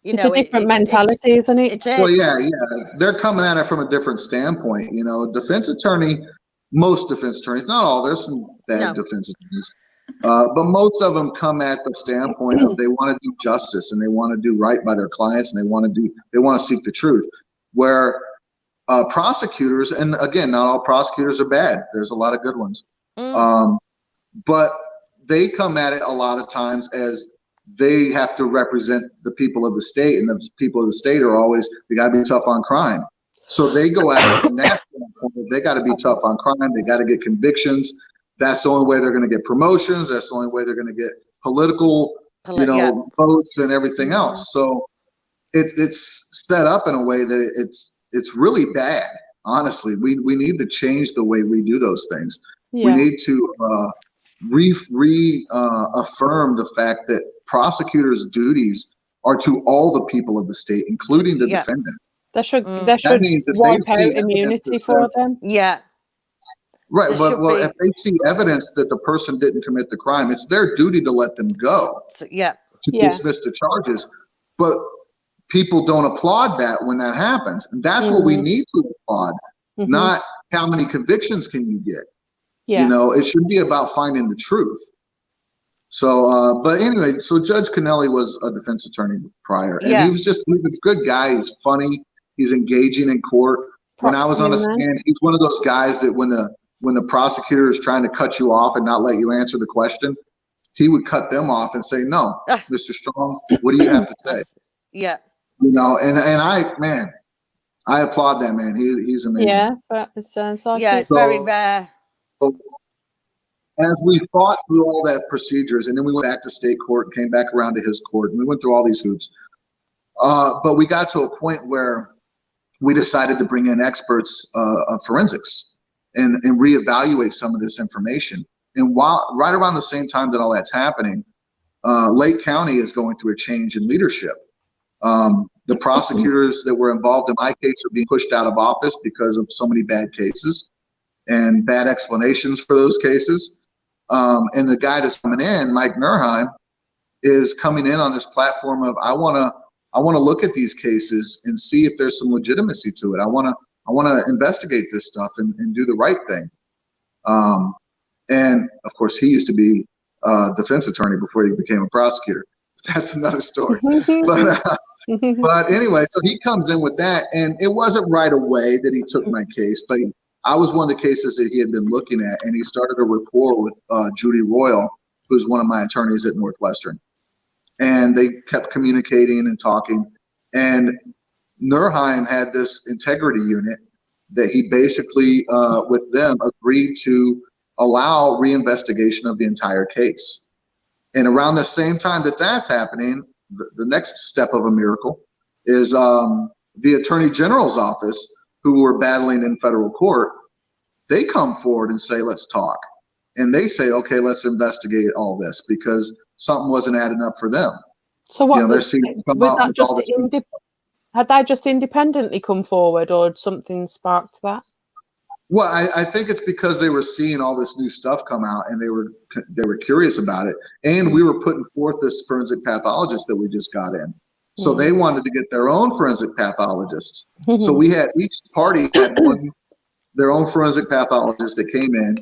Speaker 2: you
Speaker 1: It's
Speaker 2: know,
Speaker 1: a different mentality, isn't it?
Speaker 2: It is.
Speaker 3: Well, yeah. They're coming at it from a different standpoint. You know, defense attorney, most defense attorneys, not all, there's some bad defense attorneys, but most of them come at the standpoint of they want to do justice and they want to do right by their clients and they want to seek the truth. Where prosecutors, and again, not all prosecutors are bad. There's a lot of good ones. But they come at it a lot of times as they have to represent the people of the state, and the people of the state are always, they got to be tough on crime. So they go at it from that standpoint. They got to be tough on crime. They got to get convictions. That's the only way they're going to get promotions. That's the only way they're going to get political, votes and everything else. So it's set up in a way that it's really bad. Honestly, we need to change the way we do those things. We need to affirm the fact that prosecutors' duties are to all the people of the state, including the defendant.
Speaker 1: There should wipe out immunity for them.
Speaker 2: Yeah.
Speaker 3: Right, well, if they see evidence that the person didn't commit the crime, it's their duty to let them go. To dismiss the charges. But people don't applaud that when that happens. And that's what we need to applaud, not how many convictions can you get. You know, it should be about finding the truth. So, but anyway, so Judge Cannelli was a defense attorney prior, and he was a good guy. He's funny. He's engaging in court. When I was on the stand, he's one of those guys that when the prosecutor is trying to cut you off and not let you answer the question, he would cut them off and say, "No, Mr. Strong, what do you have to say?"
Speaker 2: Yeah.
Speaker 3: You know, and I applaud that man. He's amazing.
Speaker 1: Yeah, but it sounds like
Speaker 2: it's very rare.
Speaker 3: As we fought through all that procedures, and then we went back to state court and came back around to his court, and we went through all these hoops. But we got to a point where we decided to bring in experts of forensics and reevaluate some of this information. And right around the same time that all that's happening, Lake County is going through a change in leadership. The prosecutors that were involved in my case are being pushed out of office because of so many bad cases and bad explanations for those cases. And the guy that's coming in, Mike Nurheim, is coming in on this platform of I want to look at these cases and see if there's some legitimacy to it. I want to investigate this stuff and do the right thing. And of course, he used to be a defense attorney before he became a prosecutor. That's another story. But anyway, so he comes in with that, and it wasn't right away that he took my case, but I was one of the cases that he had been looking at, and he started a rapport with Judy Royal, who's one of my attorneys at Northwestern. And they kept communicating and talking. And Nurheim had this integrity unit that he basically, with them, agreed to allow reinvestigation of the entire case. And around the same time that that's happening, the next step of a miracle is the Attorney General's office, who were battling in federal court, they come forward and say, let's talk. And they say, okay, let's investigate all this because something wasn't adding up for them.
Speaker 1: So what was that just had they just independently come forward, or had something sparked that?
Speaker 3: Well, I think it's because they were seeing all this new stuff come out and they were curious about it. And we were putting forth this forensic pathologist that we just got in. So they wanted to get their own forensic pathologists. So we had, each party had their own forensic pathologist that came in,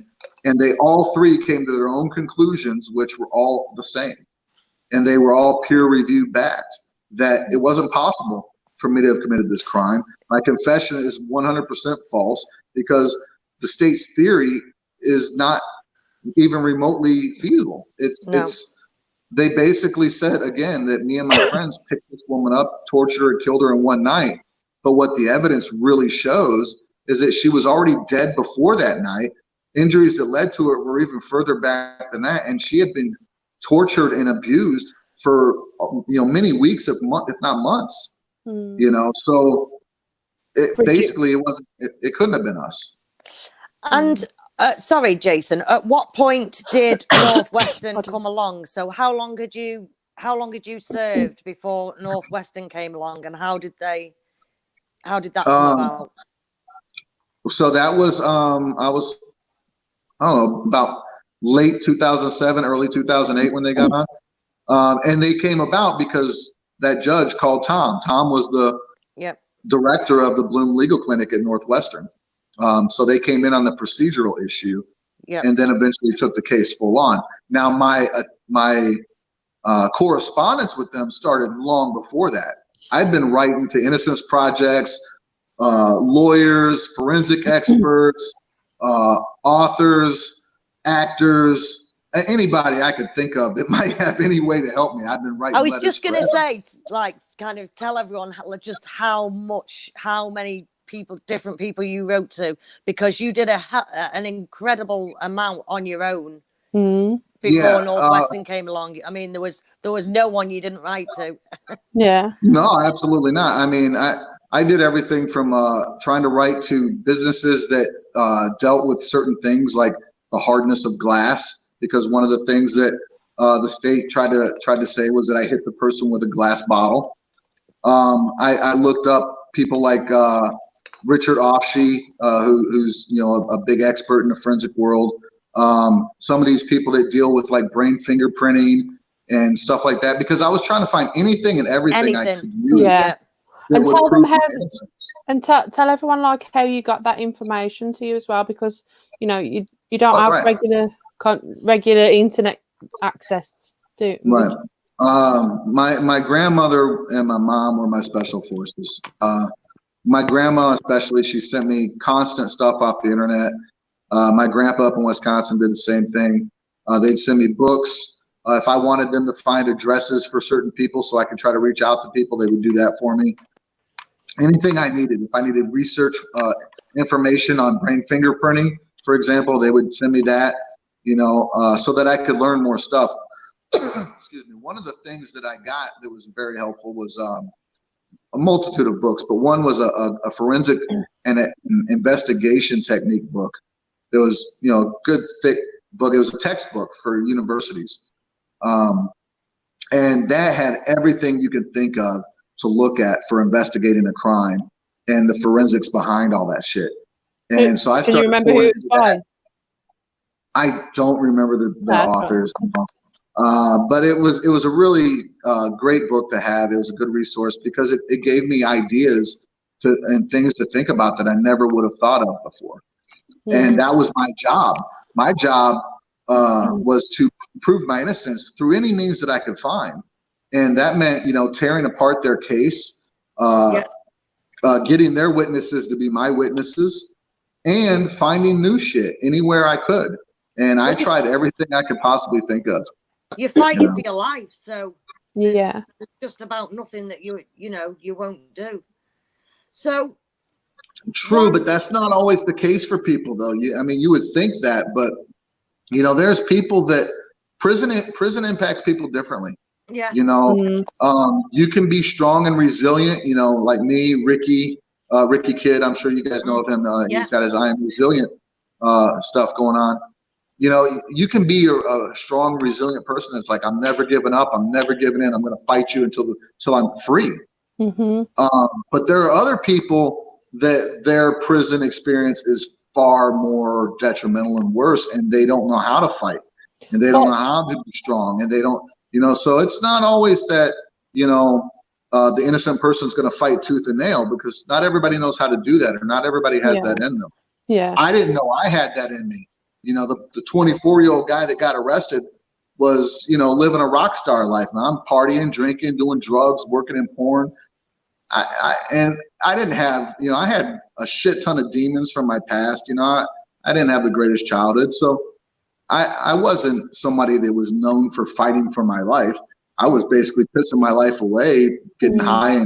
Speaker 3: and they all three came to their own conclusions, which were all the same. And they were all peer-reviewed back that it wasn't possible for me to have committed this crime. My confession is 100% false because the state's theory is not even remotely feasible. They basically said, again, that me and my friends picked this woman up, tortured her, and killed her in one night. But what the evidence really shows is that she was already dead before that night. Injuries that led to it were even further back than that. And she had been tortured and abused for many weeks, if not months. So basically it couldn't have been us.
Speaker 2: And Sorry, Jason. At what point did Northwestern come along? So how long had you served before Northwestern came along, and how did that come about?
Speaker 3: So that was I don't know, about late 2007, early 2008 when they got on. And they came about because that judge called Tom. Tom was the director of the Bloom Legal Clinic at Northwestern. So they came in on the procedural issue, and then eventually took the case full on. Now my correspondence with them started long before that. I'd been writing to Innocence Projects, lawyers, forensic experts, authors, actors, anybody I could think of that might have any way to help me. I've been writing.
Speaker 2: I was just going to say, like, kind of tell everyone just how many different people you wrote to, because you did an incredible amount on your own before Northwestern came along. I mean, there was no one you didn't write to.
Speaker 3: No, absolutely not. I mean, I did everything from trying to write to businesses that dealt with certain things like the hardness of glass, because one of the things that the state tried to say was that I hit the person with a glass bottle. I looked up people like Richard Offshee, who's a big expert in the forensic world. Some of these people that deal with like brain fingerprinting and stuff like that, because I was trying to find anything and everything I could use.
Speaker 1: And tell them how, and tell everyone like how you got that information to you as well, because you don't have regular internet access to.
Speaker 3: Right. My grandmother and my mom were my special forces. My grandma especially, she sent me constant stuff off the internet. My grandpa up in Wisconsin did the same thing. They'd send me books. If I wanted them to find addresses for certain people so I could try to reach out to people, they would do that for me. Anything I needed. If I needed research information on brain fingerprinting, for example, they would send me that, so that I could learn more stuff. Excuse me. One of the things that I got that was very helpful was a multitude of books, but one was a forensic and an investigation technique book. It was, a good thick book. It was a textbook for universities. And that had everything you can think of to look at for investigating a crime and the forensics behind all that shit. And so I started.
Speaker 1: Can you remember who it was by?
Speaker 3: I don't remember the authors. But it was a really great book to have. It was a good resource because it gave me ideas and things to think about that I never would have thought of before. And that was my job. My job was to prove my innocence through any means that I could find. And that meant, tearing apart their case, getting their witnesses to be my witnesses, and finding new shit anywhere I could. And I tried everything I could possibly think of.
Speaker 2: You're fighting for your life, so
Speaker 1: there's
Speaker 2: just about nothing that you won't do. So
Speaker 3: true, but that's not always the case for people, though. You would think that, but there's people that prison impacts people differently.
Speaker 2: Yeah.
Speaker 3: You can be strong and resilient. Like me, Ricky Kid. I'm sure you guys know of him. He's got his I Am Resilient stuff going on. You can be a strong, resilient person. It's like, I'm never giving up. I'm never giving in. I'm going to fight you until I'm free. But there are other people that their prison experience is far more detrimental and worse, and they don't know how to fight, and they don't know how to be strong, and they don't, so it's not always that, the innocent person is going to fight tooth and nail, because not everybody knows how to do that, or not everybody has that in them. I didn't know I had that in me. The 24-year-old guy that got arrested was, living a rock star life. Now I'm partying, drinking, doing drugs, working in porn. And I didn't have, I had a shit ton of demons from my past. I didn't have the greatest childhood. So I wasn't somebody that was known for fighting for my life. I was basically pissing my life away, getting high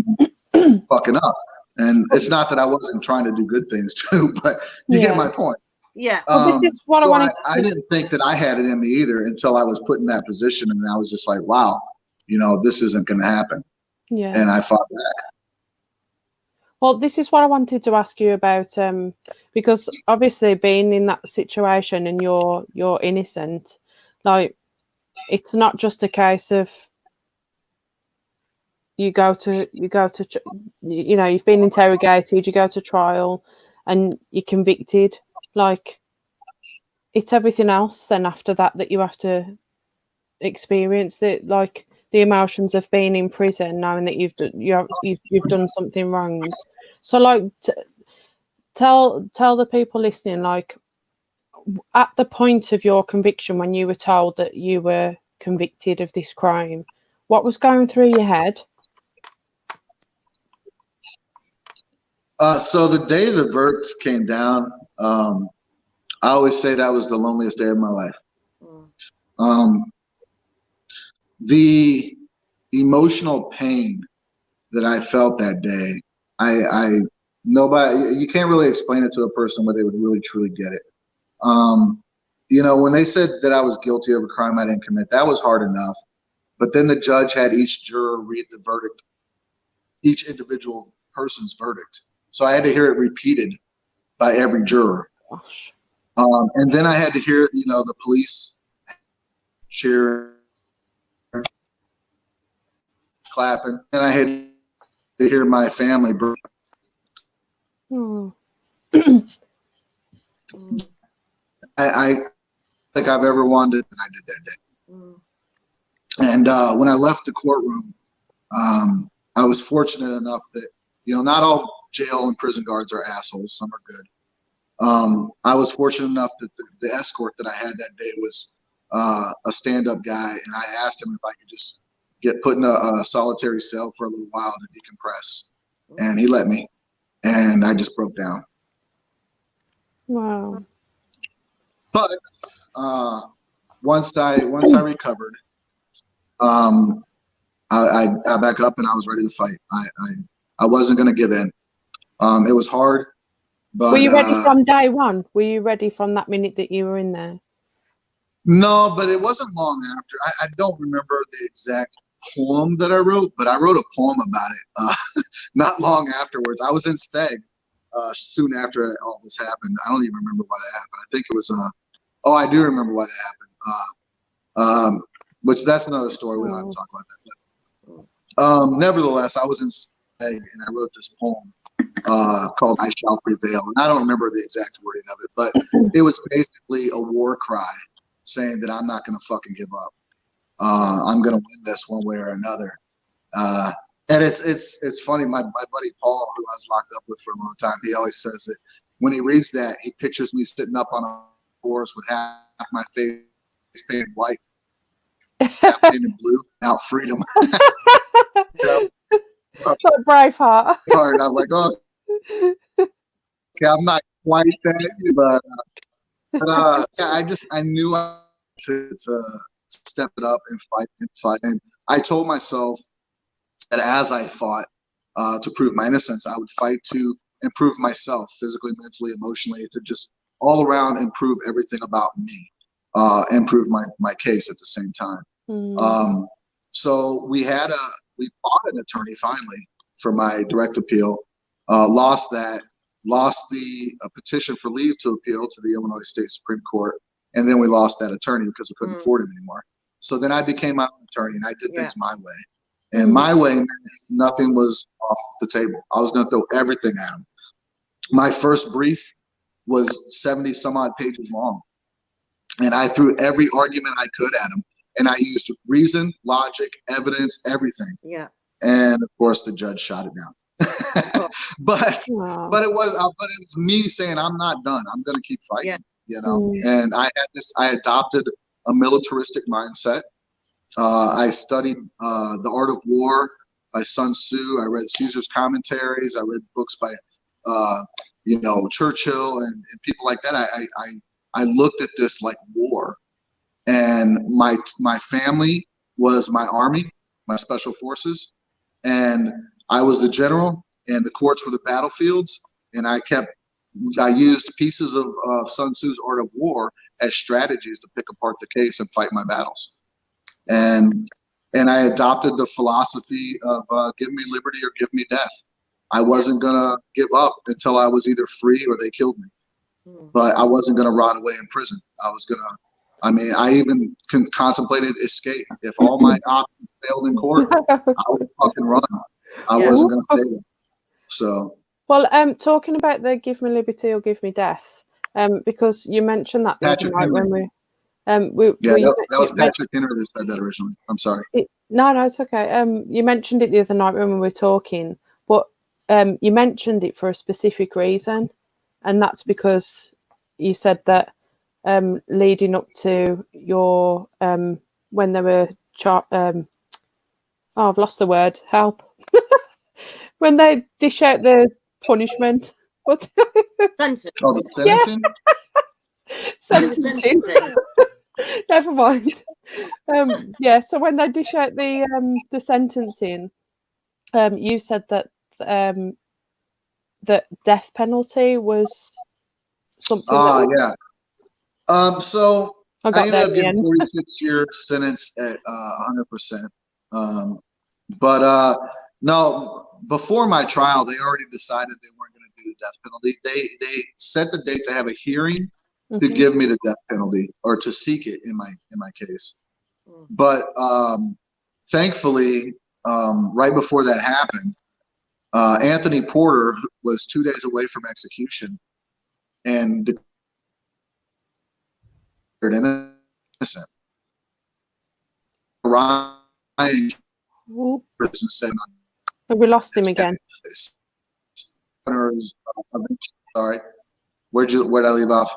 Speaker 3: and fucking up. And it's not that I wasn't trying to do good things too, but you get my point.
Speaker 2: Yeah.
Speaker 1: Well, this is what
Speaker 3: I didn't think that I had it in me either until I was put in that position, and I was just like, wow, this isn't going to happen.
Speaker 1: Yeah.
Speaker 3: And I fought back.
Speaker 1: Well, this is what I wanted to ask you about, because obviously being in that situation and you're innocent, like it's not just a case of you go to you know, you've been interrogated, you go to trial, and you're convicted. Like it's everything else then after that you have to experience, that like the emotions of being in prison, knowing that you've done something wrong. So like tell the people listening, like at the point of your conviction, when you were told that you were convicted of this crime, what was going through your head?
Speaker 3: So the day the verdicts came down, I always say that was the loneliest day of my life. The emotional pain that I felt that day, nobody, you can't really explain it to a person where they would really truly get it. You know, when they said that I was guilty of a crime I didn't commit, that was hard enough. But then the judge had each juror read the verdict, each individual person's verdict. So I had to hear it repeated by every juror.
Speaker 1: Gosh.
Speaker 3: And then I had to hear, you know, the police cheering, clapping, and I had to hear my family. I think I've ever wanted, and I did that day. And when I left the courtroom, I was fortunate enough that, you know, not all jail and prison guards are assholes. Some are good. I was fortunate enough that the escort that I had that day was a stand-up guy, and I asked him if I could just get put in a solitary cell for a little while to decompress, and he let me, and I just broke down.
Speaker 1: Wow.
Speaker 3: But once I recovered, I got back up and I was ready to fight. I wasn't going to give in. It was hard, but
Speaker 1: were you ready from day one? Were you ready from that minute that you were in there?
Speaker 3: No, but it wasn't long after. I don't remember the exact poem that I wrote, but I wrote a poem about it not long afterwards. I was in SEG soon after all this happened. I don't even remember why that happened. I think it was oh, I do remember why that happened. Which that's another story. We don't have to talk about that. But nevertheless, I was in SEG and I wrote this poem called "I Shall Prevail," and I don't remember the exact wording of it, but it was basically a war cry saying that I'm not going to fucking give up. I'm going to win this one way or another. And it's funny. My buddy Paul, who I was locked up with for a long time, he always says that when he reads that, he pictures me sitting up on a horse with half my face painted white, half painted blue, out freedom. You know?
Speaker 1: Braveheart.
Speaker 3: I'm like, oh, okay, I'm not quite that, but I knew I had to step it up and fight. And I told myself that as I fought to prove my innocence, I would fight to improve myself physically, mentally, emotionally, to just all around improve everything about me, improve my case at the same time. So we bought an attorney finally for my direct appeal, lost that, lost the petition for leave to appeal to the Illinois State Supreme Court, and then we lost that attorney because we couldn't afford him anymore. So then I became my own attorney and I did things my way. And my way meant nothing was off the table. I was going to throw everything at him. My first brief was 70 some odd pages long. And I threw every argument I could at him. And I used reason, logic, evidence, everything.
Speaker 2: Yeah.
Speaker 3: And of course the judge shot it down. But it was me saying, I'm not done. I'm going to keep fighting, you know? And I adopted a militaristic mindset. I studied The Art of War by Sun Tzu. I read Caesar's commentaries. I read books by, you know, Churchill and people like that. I looked at this like war, and my family was my army, my special forces, and I was the general, and the courts were the battlefields. And I used pieces of Sun Tzu's Art of War as strategies to pick apart the case and fight my battles. And I adopted the philosophy of give me liberty or give me death. I wasn't gonna give up until I was either free or they killed me.
Speaker 2: Mm.
Speaker 3: But I wasn't gonna rot away in prison. I even contemplated escape. If all my options failed in court, I would fucking run. I
Speaker 2: Yeah.
Speaker 3: wasn't gonna stay there. So.
Speaker 1: Well, talking about the give me liberty or give me death, because you mentioned that the other
Speaker 3: Patrick
Speaker 1: night
Speaker 3: Henry.
Speaker 1: when we
Speaker 3: That was Patrick Henry that said that originally. I'm sorry.
Speaker 1: No, it's okay. You mentioned it the other night when we were talking, but you mentioned it for a specific reason, and that's because you said that leading up to your when they were I've lost the word. Help. When they dish out the punishment. What?
Speaker 2: Sentence.
Speaker 3: Oh, the sentencing?
Speaker 1: Sentencing.
Speaker 2: Sentencing.
Speaker 1: Never mind. So when they dish out the sentencing, you said that that death penalty was something that
Speaker 3: So
Speaker 1: I got
Speaker 3: ended
Speaker 1: there
Speaker 3: up
Speaker 1: at the
Speaker 3: getting
Speaker 1: end.
Speaker 3: 46-year sentence at 100%. But no, before my trial, they already decided they weren't going to do the death penalty. They set the date to have a hearing to give me the death penalty or to seek it in my case. But thankfully, right before that happened, Anthony Porter was 2 days away from execution and declared innocent. Ryan said,
Speaker 1: We lost him again.
Speaker 3: Sorry, where'd I leave off?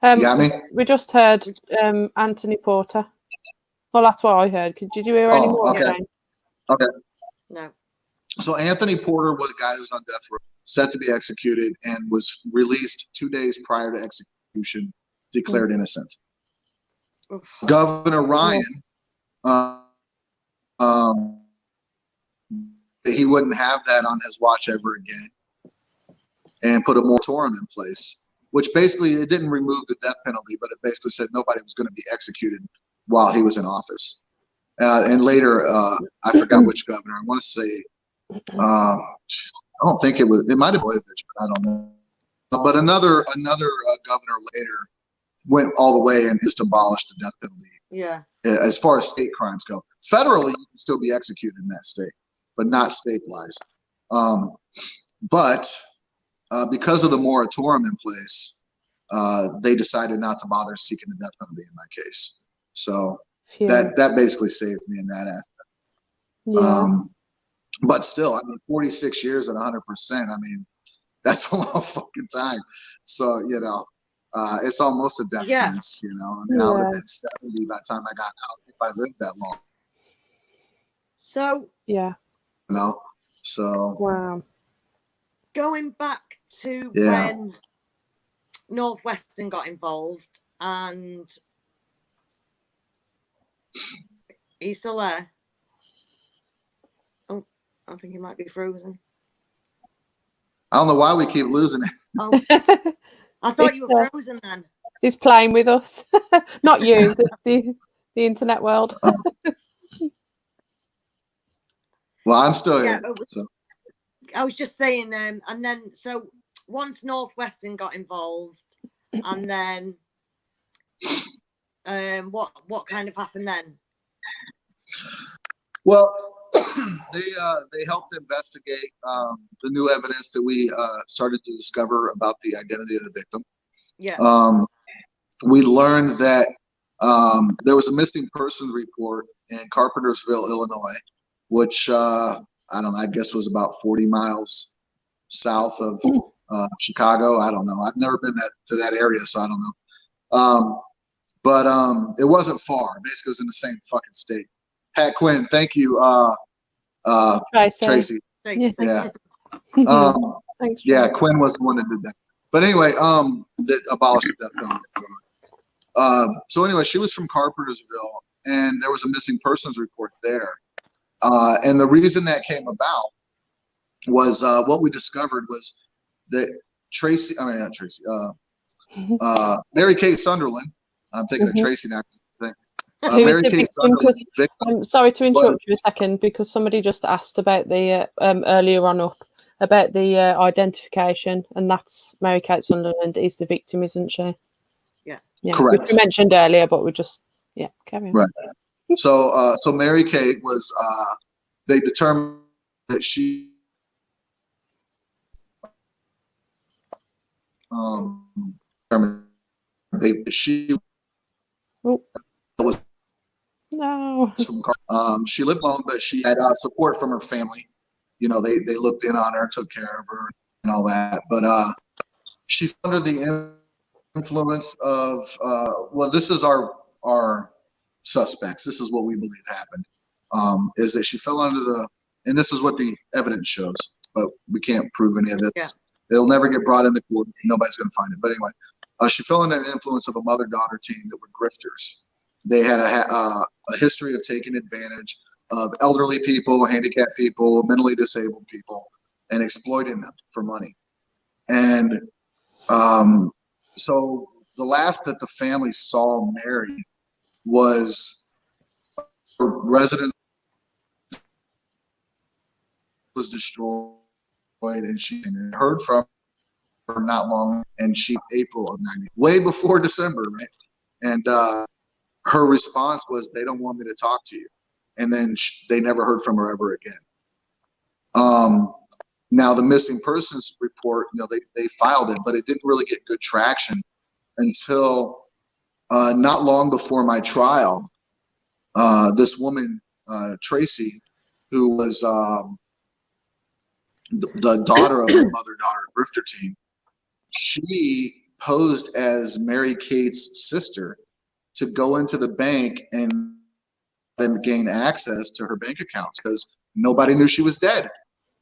Speaker 3: You got me?
Speaker 1: We just heard Anthony Porter. Well, that's what I heard. Did you hear any more?
Speaker 3: Okay. Okay.
Speaker 2: No.
Speaker 3: So Anthony Porter was a guy who was on death row, set to be executed, and was released 2 days prior to execution, declared innocent. Governor Ryan, he wouldn't have that on his watch ever again, and put a moratorium in place, which basically it didn't remove the death penalty, but it basically said nobody was going to be executed while he was in office. And later, I forgot which governor. I want to say, I don't think it was. It might have been Blagojevich, but I don't know. But another governor later went all the way and just abolished the death penalty.
Speaker 2: Yeah.
Speaker 3: As far as state crimes go, federally you can still be executed in that state, but not state-wise. But because of the moratorium in place, they decided not to bother seeking the death penalty in my case. So that basically saved me in that aspect.
Speaker 1: Yeah.
Speaker 3: But still, I mean, 46 years at 100%. I mean, that's a long fucking time. So it's almost a death sentence. I mean, I would have been 70 by the time I got out if I lived that long.
Speaker 2: So
Speaker 1: Wow.
Speaker 2: Going back to when Northwestern got involved, and he's still there. Oh, I think he might be frozen.
Speaker 3: I don't know why we keep losing it.
Speaker 2: Oh, I thought you were frozen then.
Speaker 1: He's playing with us. Not you, the internet world.
Speaker 3: Well, I'm still here. So.
Speaker 2: I was just saying, and then so once Northwestern got involved, and then what kind of happened then?
Speaker 3: Well, they helped investigate the new evidence that we started to discover about the identity of the victim.
Speaker 2: Yeah.
Speaker 3: We learned that there was a missing persons report in Carpentersville, Illinois, which I don't know, I guess was about 40 miles south of Chicago. I don't know. I've never been to that area, so I don't know. But it wasn't far. Basically, it was in the same fucking state. Pat Quinn, thank you, Tracy. Yeah.
Speaker 1: Thanks,
Speaker 3: yeah, Quinn was the one that did that. But anyway, that abolished the death penalty. So anyway, she was from Carpentersville, and there was a missing persons report there. And the reason that came about was what we discovered was that Mary Kate Sunderland. I'm thinking of Tracy now. Mary Kate Sunderland.
Speaker 1: I'm sorry to interrupt you a second because somebody just asked about the earlier on up about the identification, and that's Mary-Kate Sunderland is the victim, isn't she?
Speaker 2: Yeah.
Speaker 3: Correct.
Speaker 1: Which we mentioned earlier, but we just carry on.
Speaker 3: Right. So Mary-Kate was. They determined that she. She was
Speaker 1: No.
Speaker 3: She lived alone, but she had support from her family. You know, they looked in on her, took care of her, and all that. But she fell under the influence of well, this is our suspects. This is what we believe happened. Is that she fell under the, and this is what the evidence shows, but we can't prove any of this.
Speaker 2: Yeah.
Speaker 3: It'll never get brought into court. Nobody's going to find it. But anyway, she fell under the influence of a mother-daughter team that were grifters. They had a history of taking advantage of elderly people, handicapped people, mentally disabled people, and exploiting them for money. And so the last that the family saw Mary was her residence was destroyed, and she heard from her not long, and April of 90, way before December, right? And her response was, "They don't want me to talk to you," and then they never heard from her ever again. Now the missing persons report, you know, they filed it, but it didn't really get good traction until not long before my trial. This woman, Tracy, who was the daughter of the mother-daughter grifter team, she posed as Mary-Kate's sister to go into the bank and gain access to her bank accounts because nobody knew she was dead,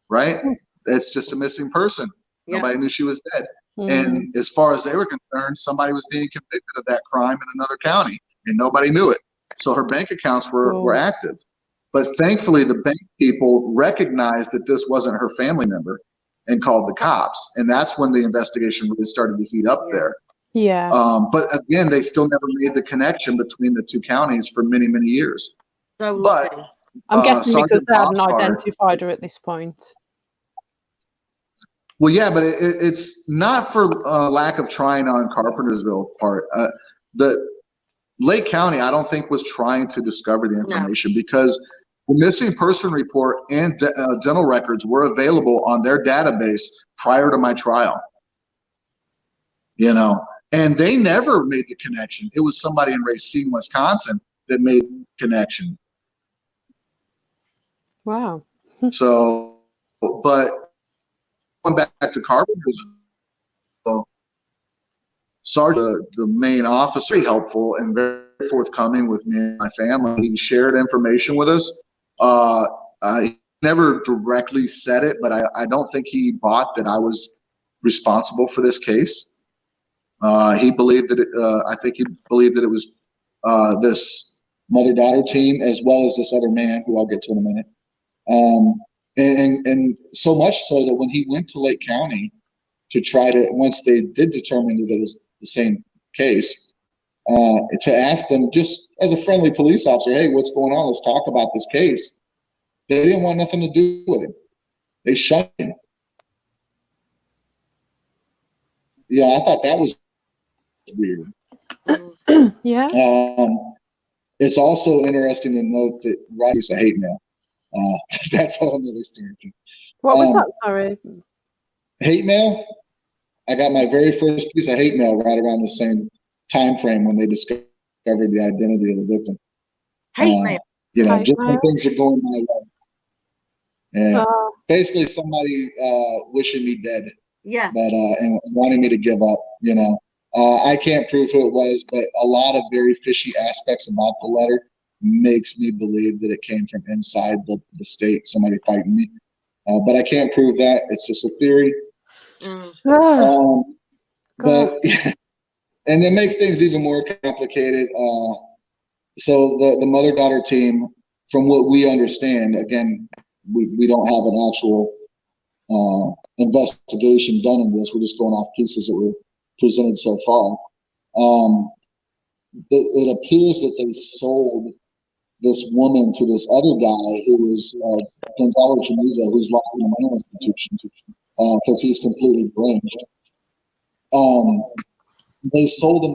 Speaker 3: right? It's just a missing person. Yeah. Nobody knew she was dead. And as far as they were concerned, somebody was being convicted of that crime in another county, and nobody knew it. So her bank accounts were active. But thankfully, the bank people recognized that this wasn't her family member and called the cops. And that's when the investigation really started to heat up there.
Speaker 1: Yeah.
Speaker 3: But again, they still never made the connection between the two counties for many, many years.
Speaker 2: So
Speaker 3: but
Speaker 1: I'm guessing because
Speaker 3: Sergeant
Speaker 1: they hadn't
Speaker 3: Bossard,
Speaker 1: identified her at this point.
Speaker 3: Well, yeah, but it's not for lack of trying on Carpentersville part. The Lake County, I don't think, was trying to discover the information because the missing person report and dental records were available on their database prior to my trial. You know, and they never made the connection. It was somebody in Racine, Wisconsin that made the connection.
Speaker 1: Wow.
Speaker 3: So, but going back to Carpentersville, Sergeant, the main officer, very helpful and very forthcoming with me and my family. He shared information with us. I never directly said it, but I don't think he bought that I was responsible for this case. He believed that I think he believed that it was this mother-daughter team as well as this other man who I'll get to in a minute. And so much so that when he went to Lake County to try to, once they did determine that it was the same case, to ask them just as a friendly police officer, hey, what's going on? Let's talk about this case. They didn't want nothing to do with him. They shut him. Yeah, I thought that was weird.
Speaker 1: Yeah.
Speaker 3: It's also interesting to note that Roddy's a hate mail. That's all another story too.
Speaker 1: What was that? Sorry.
Speaker 3: Hate mail. I got my very first piece of hate mail right around the same time frame when they discovered the identity of the victim.
Speaker 2: Hate mail.
Speaker 3: You know,
Speaker 1: Hate
Speaker 3: just when
Speaker 1: mail.
Speaker 3: things are going my way. Yeah. Basically, somebody wishing me dead.
Speaker 2: Yeah.
Speaker 3: But and wanting me to give up. You know, I can't prove who it was, but a lot of very fishy aspects about the letter makes me believe that it came from inside the state, somebody fighting me. But I can't prove that. It's just a theory. But and it makes things even more complicated. So the mother-daughter team, from what we understand, again, we don't have an actual investigation done in this. We're just going off pieces that were presented so far. It appears that they sold this woman to this other guy who was Gonzalo Chamizo, who's locked in a mental institution because he's completely deranged. They sold her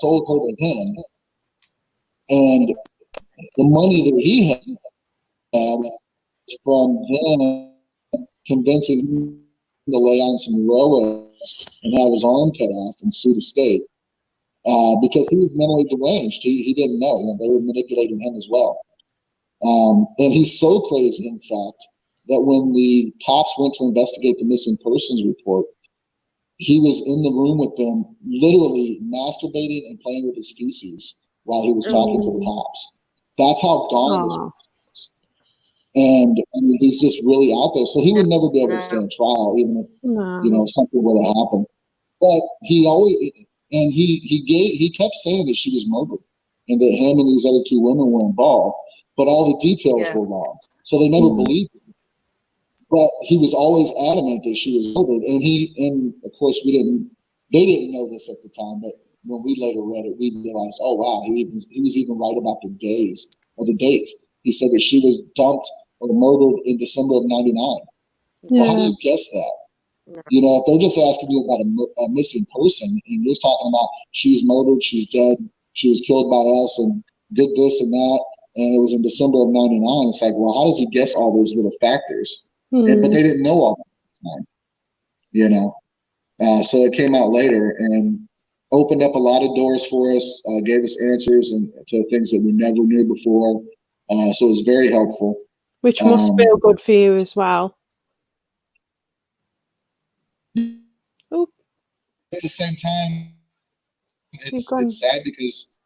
Speaker 3: to him, and the money that he had from them convincing him to lay on some rows and have his arm cut off and sue the state because he was mentally deranged. He didn't know. They were manipulating him as well. And he's so crazy, in fact, that when the cops went to investigate the missing persons report, he was in the room with them, literally masturbating and playing with his feces while he was talking to the cops. That's how gone this was. And I mean, he's just really out there. So he would never be able to stand trial, even if something were to happen. But he always, and he kept saying that she was murdered and that him and these other two women were involved, but all the details were wrong. So they never believed him. But he was always adamant that she was murdered, and of course they didn't know this at the time, but when we later read it, we realized, oh wow, he was even right about the days or the date. He said that she was dumped or murdered in December of '99. Well, how do you guess that? If they're just asking you about a missing person, and you're talking about she's murdered, she's dead, she was killed by us, and did this and that, and it was in December of '99. It's like, well, how does he guess all those little factors? But they didn't know all that time, so it came out later and opened up a lot of doors for us, gave us answers and to things that we never knew before. So it was very helpful.
Speaker 1: Which must feel good for you as well. Oh.
Speaker 3: At the same time, it's sad because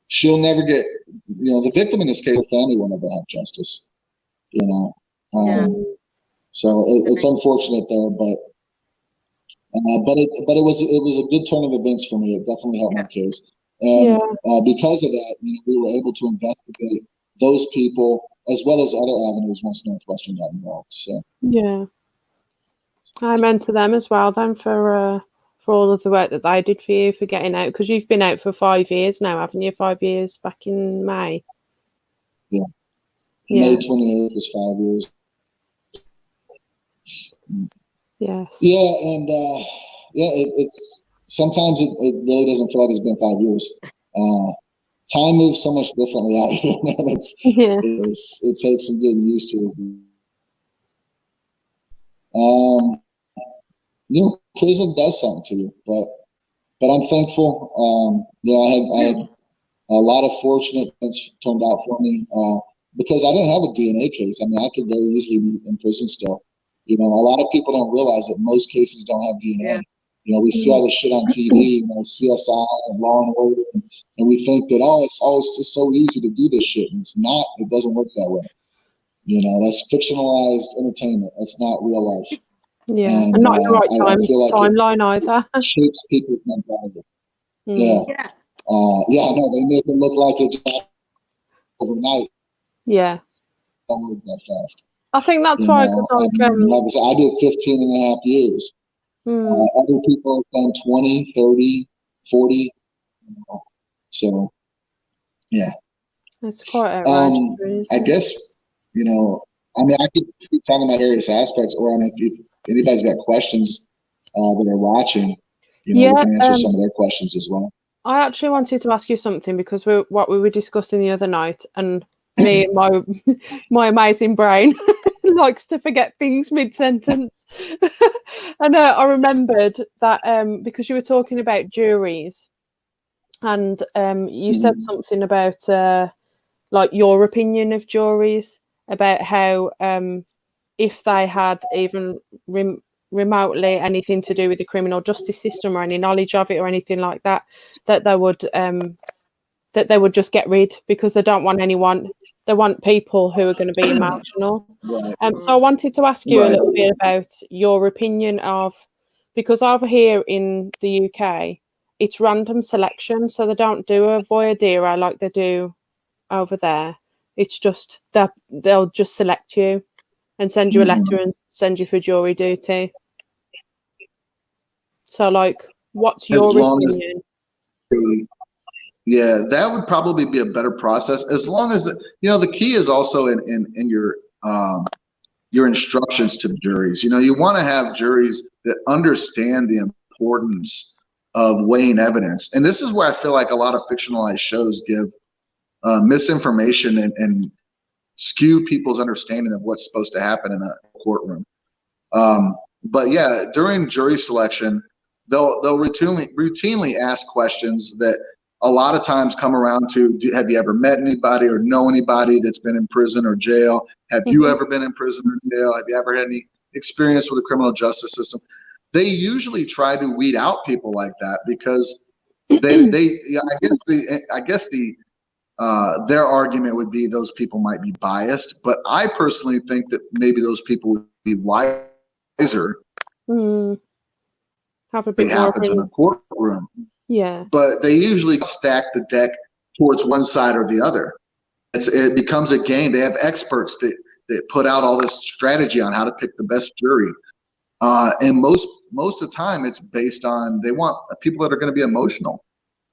Speaker 3: she'll never get, the victim in this case, her family will never have justice. So it's unfortunate there, but it was a good turn of events for me. It definitely helped my case, and because of that, we were able to investigate those people as well as other avenues once Northwestern got involved. So
Speaker 1: I meant to them as well then for all of the work that they did for you for getting out, because you've been out for 5 years now, haven't you? 5 years back in May.
Speaker 3: Yeah. May 28th was 5 years.
Speaker 1: Yes.
Speaker 3: Yeah, and it's sometimes it really doesn't feel like it's been 5 years. Time moves so much differently out here, man. It takes some getting used to. Prison does something to you, but I'm thankful. I had a lot of fortunate things turned out for me because I didn't have a DNA case. I mean, I could very easily be in prison still. A lot of people don't realize that most cases don't have DNA. We see all this shit on TV, CSI and Law and Order, and we think that, it's just so easy to do this shit. And it's not. It doesn't work that way. That's fictionalized entertainment. That's not real life.
Speaker 1: Yeah, and not in the right
Speaker 3: I feel like
Speaker 1: timeline either.
Speaker 3: It shapes people's mentality. No, they make it look like it's overnight.
Speaker 1: Yeah.
Speaker 3: Don't move that fast.
Speaker 1: I think that's why, because
Speaker 3: like I said, I did 15 and a half years. Other people have done 20, 30, 40. So, yeah.
Speaker 1: It's quite outrageous, really.
Speaker 3: I guess, I could keep talking about various aspects, or if anybody's got questions that are watching, we can answer some of their questions as well.
Speaker 1: I actually wanted to ask you something because what we were discussing the other night, and me and my amazing brain likes to forget things mid-sentence. And I remembered that because you were talking about juries, and you said something about like your opinion of juries, about how if they had even remotely anything to do with the criminal justice system or any knowledge of it or anything like that, that they would just get rid, because they don't want anyone. They want people who are going to be emotional. So I wanted to ask you a little bit about your opinion of, because over here in the UK, it's random selection, so they don't do a voir dire like they do over there. It's just that they'll just select you and send you a letter and send you for jury duty. So, like, what's your opinion?
Speaker 3: Yeah, that would probably be a better process, as long as the key is also in your instructions to the juries. You want to have juries that understand the importance of weighing evidence, and this is where I feel like a lot of fictionalized shows give misinformation and skew people's understanding of what's supposed to happen in a courtroom. But yeah, during jury selection, they'll routinely ask questions that a lot of times come around to: have you ever met anybody or know anybody that's been in prison or jail? Have you ever been in prison or jail? Have you ever had any experience with the criminal justice system? They usually try to weed out people like that because I guess their argument would be those people might be biased, but I personally think that maybe those people would be wiser.
Speaker 1: Have a bit
Speaker 3: it
Speaker 1: more
Speaker 3: happens in a courtroom.
Speaker 1: Yeah.
Speaker 3: But they usually stack the deck towards one side or the other. It becomes a game. They have experts that put out all this strategy on how to pick the best jury. And most of the time it's based on, they want people that are going to be emotional.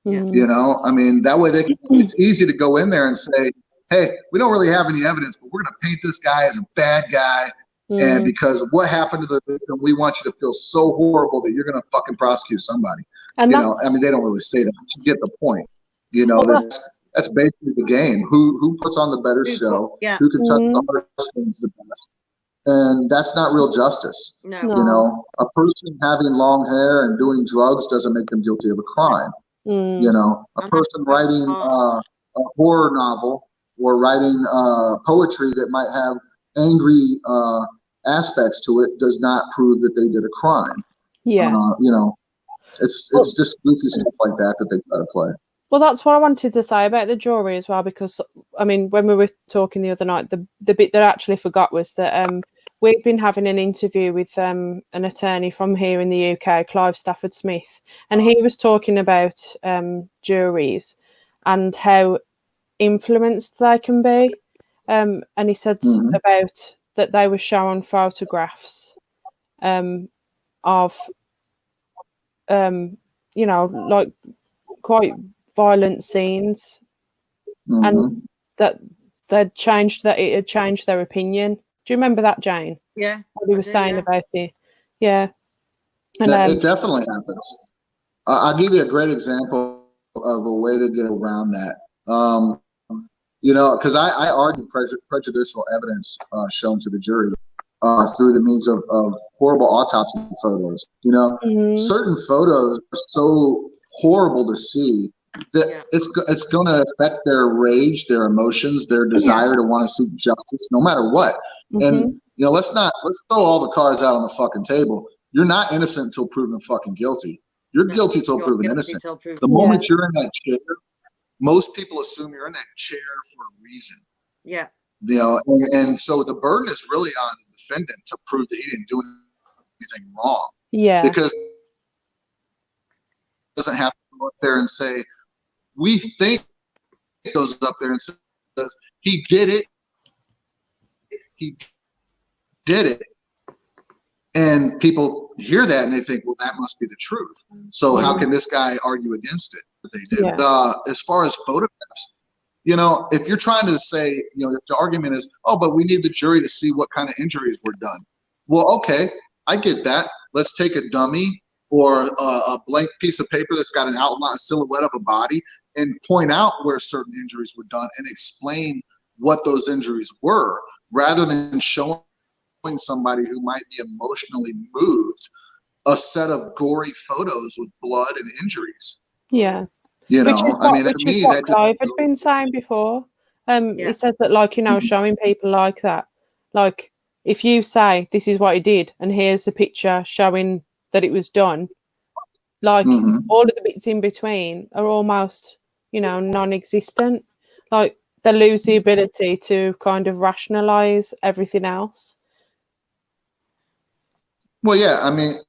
Speaker 3: I mean, that way it's easy to go in there and say, hey, we don't really have any evidence, but we're going to paint this guy as a bad guy. And because what happened to the victim, we want you to feel so horrible that you're going to fucking prosecute somebody. And I mean, they don't really say that, but you get the point. That's basically the game. Who puts on the better show?
Speaker 2: Yeah.
Speaker 3: Who can touch the hardest things the best? And that's not real justice.
Speaker 2: No.
Speaker 3: A person having long hair and doing drugs doesn't make them guilty of a crime. A person writing a horror novel or writing poetry that might have angry aspects to it does not prove that they did a crime. It's just goofy stuff like that they try to play.
Speaker 1: Well, that's what I wanted to say about the jury as well, because I mean, when we were talking the other night, the bit that I actually forgot was that we've been having an interview with an attorney from here in the UK, Clive Stafford Smith, and he was talking about juries and how influenced they can be. And he said about that they were showing photographs of, like quite violent scenes, and that it had changed their opinion. Do you remember that, Jane?
Speaker 2: Yeah.
Speaker 1: What he was saying about it? Yeah. And
Speaker 3: it definitely happens. I'll give you a great example of a way to get around that. Because I argue prejudicial evidence shown to the jury through the means of horrible autopsy photos. Certain photos are so horrible to see that it's going to affect their rage, their emotions, their desire to want to seek justice, no matter what. And let's throw all the cards out on the fucking table. You're not innocent until proven fucking guilty. You're guilty till proven innocent. The moment you're in that chair, most people assume you're in that chair for a reason.
Speaker 2: Yeah.
Speaker 3: And so the burden is really on the defendant to prove that he didn't do anything wrong.
Speaker 1: Yeah.
Speaker 3: Because he doesn't have to go up there and say, we think it goes up there and says, he did it. He did it. And people hear that and they think, well, that must be the truth. So how can this guy argue against it? They did.
Speaker 1: Yeah.
Speaker 3: As far as photographs, if you're trying to say, if the argument is, oh, but we need the jury to see what kind of injuries were done. Well, okay, I get that. Let's take a dummy or a blank piece of paper that's got an outline, a silhouette of a body, and point out where certain injuries were done and explain what those injuries were, rather than showing somebody who might be emotionally moved a set of gory photos with blood and injuries.
Speaker 1: Yeah.
Speaker 3: Which is
Speaker 1: what Clive had been saying before. He said that, showing people like that, like if you say this is what he did and here's a picture showing that it was done, like all of the bits in between are almost, non-existent. Like they lose the ability to kind of rationalize everything else.
Speaker 3: Well, yeah, I mean,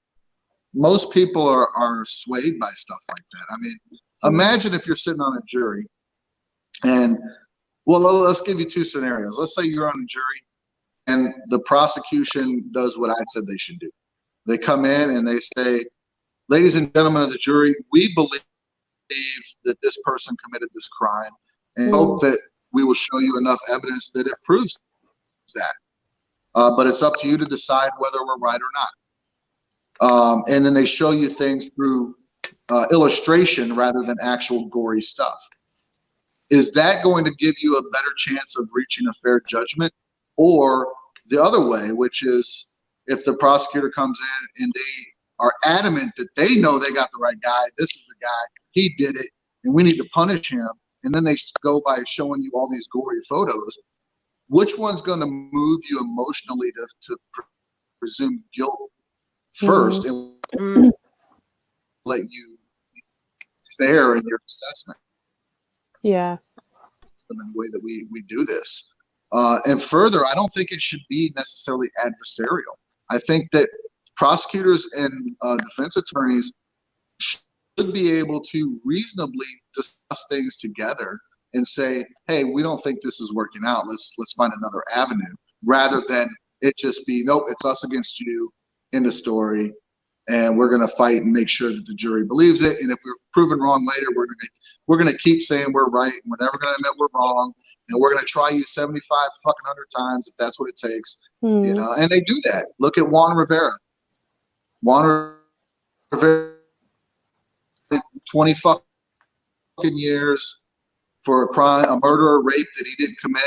Speaker 3: most people are swayed by stuff like that. I mean, imagine if you're sitting on a jury and, well, let's give you two scenarios. Let's say you're on a jury and the prosecution does what I said they should do. They come in and they say, ladies and gentlemen of the jury, we believe that this person committed this crime, and hope that we will show you enough evidence that it proves that. But it's up to you to decide whether we're right or not. And then they show you things through illustration rather than actual gory stuff. Is that going to give you a better chance of reaching a fair judgment? Or the other way, which is if the prosecutor comes in and they are adamant that they know they got the right guy, this is the guy, he did it, and we need to punish him, and then they go by showing you all these gory photos, which one's going to move you emotionally to presume guilt first and let you be fair in your assessment?
Speaker 1: Yeah.
Speaker 3: In the way that we do this. And further, I don't think it should be necessarily adversarial. I think that prosecutors and defense attorneys should be able to reasonably discuss things together and say, hey, we don't think this is working out. Let's find another avenue, rather than it just be, nope, it's us against you in the story, and we're going to fight and make sure that the jury believes it. And if we're proven wrong later, we're going to keep saying we're right, and we're never going to admit we're wrong, and we're going to try you 75 fucking 100 times if that's what it takes. You know, and they do that. Look at Juan Rivera. Juan Rivera, 20 fucking years for a crime, a murder or rape that he didn't commit,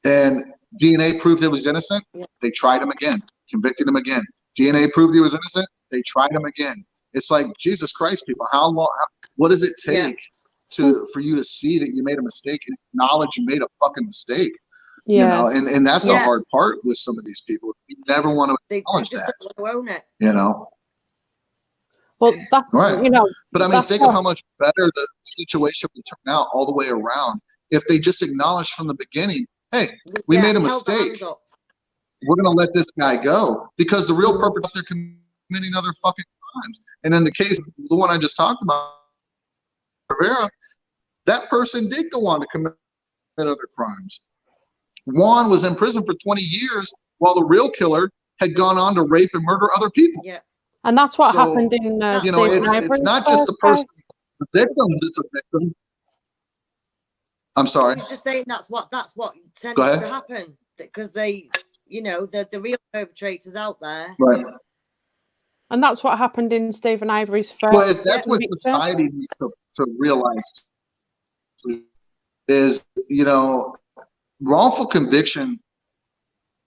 Speaker 3: and DNA proved he was innocent. They tried him again, convicted him again. DNA proved he was innocent. They tried him again. It's like, Jesus Christ, people, how long? What does it take for you to see that you made a mistake and acknowledge you made a fucking mistake? You know, and that's the hard part with some of these people. You never want to acknowledge that.
Speaker 2: Don't own it.
Speaker 3: You know.
Speaker 1: Well, that's
Speaker 3: right.
Speaker 1: You know,
Speaker 3: but I mean, think of how much better the situation would turn out all the way around if they just acknowledged from the beginning, hey, we made a mistake. We're going to let this guy go, because the real perpetrator, they're committing other fucking crimes. And in the case, the one I just talked about, Rivera, that person did go on to commit other crimes. Juan was in prison for 20 years while the real killer had gone on to rape and murder other people.
Speaker 2: Yeah.
Speaker 1: And that's what happened in
Speaker 3: you know, it's not just the person, the victim that's a victim. I'm sorry.
Speaker 2: I was just saying that's what tends to happen, because they, you know, the real perpetrators out there.
Speaker 3: Right.
Speaker 1: And that's what happened in Stephen Ivory's first.
Speaker 3: Well, that's what society needs to realize is, you know, wrongful conviction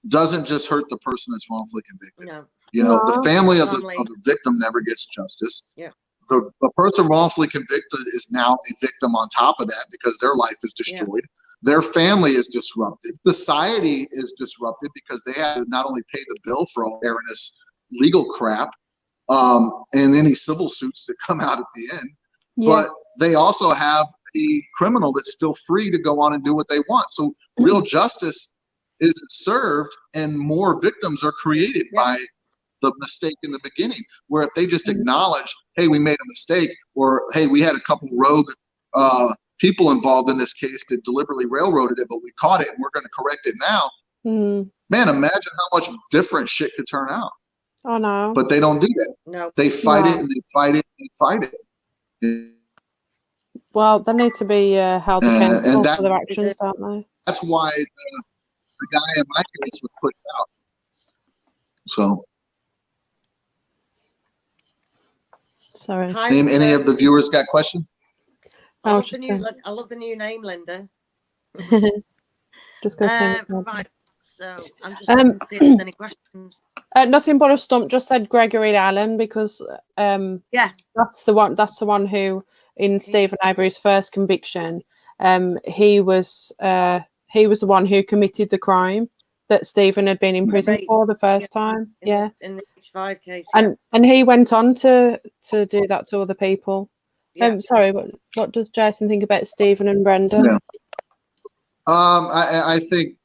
Speaker 3: doesn't just hurt the person that's wrongfully convicted.
Speaker 2: No.
Speaker 3: You know, the family of the victim never gets justice.
Speaker 2: Yeah.
Speaker 3: The person wrongfully convicted is now a victim on top of that, because their life is destroyed. Yeah. Their family is disrupted. Society is disrupted because they have to not only pay the bill for all erroneous legal crap and any civil suits that come out at the end, but they also have a criminal that's still free to go on and do what they want. So real justice isn't served, and more victims are created by the mistake in the beginning, where if they just acknowledge, hey, we made a mistake, or hey, we had a couple rogue people involved in this case that deliberately railroaded it, but we caught it and we're going to correct it now. Man, imagine how much different shit could turn out.
Speaker 1: Oh no.
Speaker 3: But they don't do that.
Speaker 2: No.
Speaker 3: They fight it and they fight it and fight it.
Speaker 1: Well, they need to be held accountable for their actions, don't they?
Speaker 3: That's why the guy in my case was pushed out. So.
Speaker 1: Sorry.
Speaker 3: Any of the viewers got questions?
Speaker 2: I love the new name, Linda.
Speaker 1: Just go
Speaker 2: right. So I'm just going to see if there's any questions.
Speaker 1: Nothing but a stump. Just said Gregory Allen, because that's the one who, in Stephen Ivory's first conviction, he was the one who committed the crime that Stephen had been in prison for the first time. In
Speaker 2: the 85 case.
Speaker 1: And he went on to do that to other people. Sorry, what does Jason think about Stephen and Brenda?
Speaker 3: Yeah. I think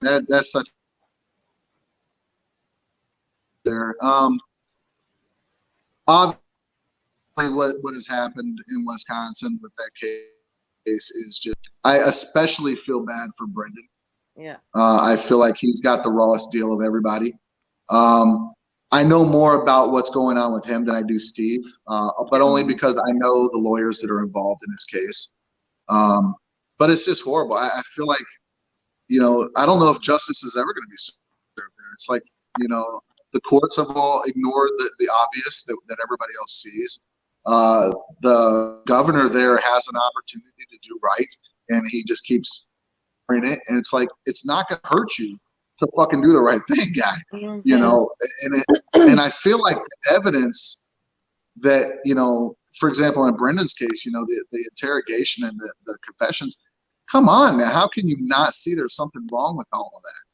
Speaker 3: that's such there. Obviously, what has happened in Wisconsin with that case is just, I especially feel bad for Brendan.
Speaker 2: Yeah.
Speaker 3: I feel like he's got the rawest deal of everybody. I know more about what's going on with him than I do Steve, but only because I know the lawyers that are involved in this case. But it's just horrible. I feel like, I don't know if justice is ever going to be served there. It's like, the courts have all ignored the obvious that everybody else sees. The governor there has an opportunity to do right, and he just keeps in it. And it's like, it's not going to hurt you to fucking do the right thing, guy. And I feel like the evidence that, for example, in Brendan's case, the interrogation and the confessions, come on, man, how can you not see there's something wrong with all of that?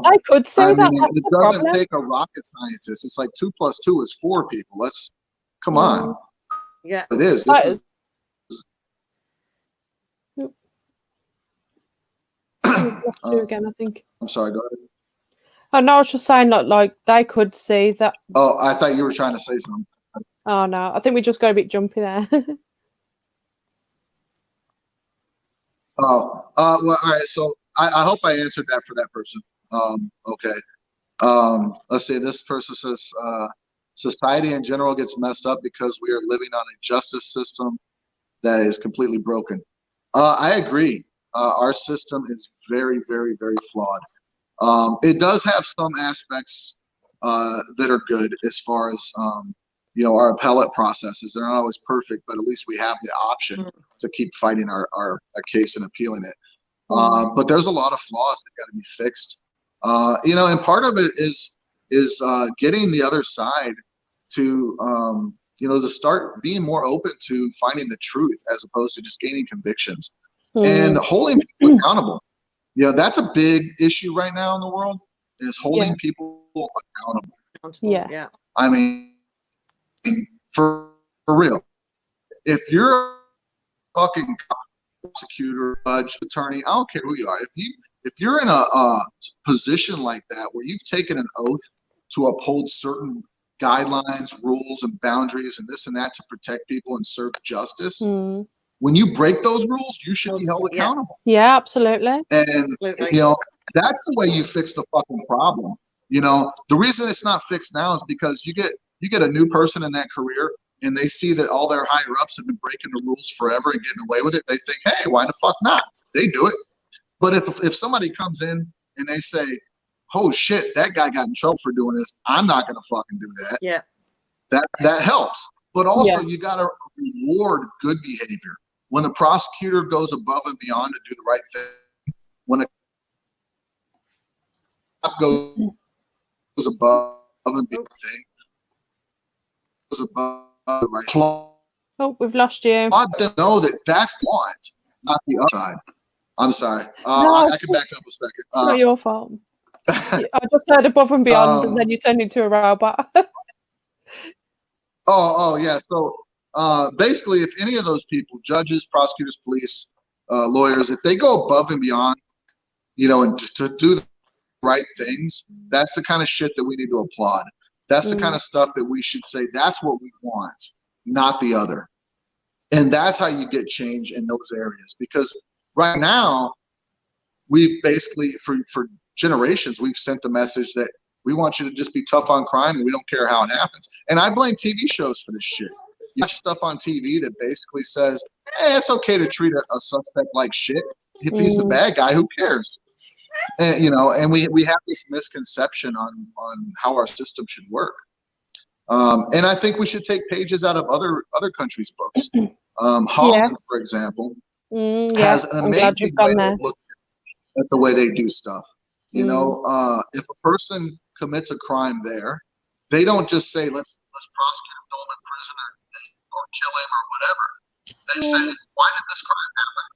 Speaker 1: I could say that.
Speaker 3: It doesn't take a rocket scientist. It's like 2 + 2 is 4 people. Come on.
Speaker 2: Yeah.
Speaker 3: It is.
Speaker 1: Again, I think.
Speaker 3: I'm sorry, go ahead.
Speaker 1: Oh, no, I was just saying that, like, they could see that.
Speaker 3: Oh, I thought you were trying to say something.
Speaker 1: Oh, no, I think we just got a bit jumpy there.
Speaker 3: Well, all right. So I hope I answered that for that person. Okay. Let's see. This person says, society in general gets messed up because we are living on a justice system that is completely broken. I agree. Our system is very, very, very flawed. It does have some aspects that are good as far as, our appellate processes. They're not always perfect, but at least we have the option to keep fighting our case and appealing it. But there's a lot of flaws that got to be fixed. And part of it is getting the other side to, to start being more open to finding the truth as opposed to just gaining convictions and holding people accountable. That's a big issue right now in the world, is holding people accountable.
Speaker 1: Yeah.
Speaker 3: I mean, for real, if you're a fucking prosecutor, judge, attorney, I don't care who you are. If you're in a position like that where you've taken an oath to uphold certain guidelines, rules, and boundaries, and this and that to protect people and serve justice, when you break those rules, you should be held accountable.
Speaker 1: Yeah, absolutely.
Speaker 3: And that's the way you fix the fucking problem. The reason it's not fixed now is because you get a new person in that career, and they see that all their higher ups have been breaking the rules forever and getting away with it. They think, hey, why the fuck not? They do it. But if somebody comes in and they say, oh shit, that guy got in trouble for doing this, I'm not gonna fucking do that.
Speaker 2: Yeah.
Speaker 3: That helps. But also you gotta reward good behavior. When the prosecutor goes above and beyond to do the right thing, when a cop goes above and beyond thing, goes above the right thing.
Speaker 1: Oh, we've lost you.
Speaker 3: I want them to know that that's what, not the other side. I'm sorry.
Speaker 1: No,
Speaker 3: I can back up a second.
Speaker 1: It's not your fault. I just heard above and beyond, and then you turned into a robot.
Speaker 3: Yeah. So basically, if any of those people, judges, prosecutors, police, lawyers, if they go above and beyond, and to do the right things, that's the kind of shit that we need to applaud. That's the kind of stuff that we should say, that's what we want, not the other. And that's how you get change in those areas. Because right now, we've basically, for generations, we've sent the message that we want you to just be tough on crime and we don't care how it happens. And I blame TV shows for this shit. You watch stuff on TV that basically says, hey, it's okay to treat a suspect like shit. If he's the bad guy, who cares? And, and we have this misconception on how our system should work. And I think we should take pages out of other countries' books. Holland, for example, has an amazing way of looking at the way they do stuff. If a person commits a crime there, they don't just say, let's prosecute him, throw him in prison or kill him or whatever. They say, why did this crime happen?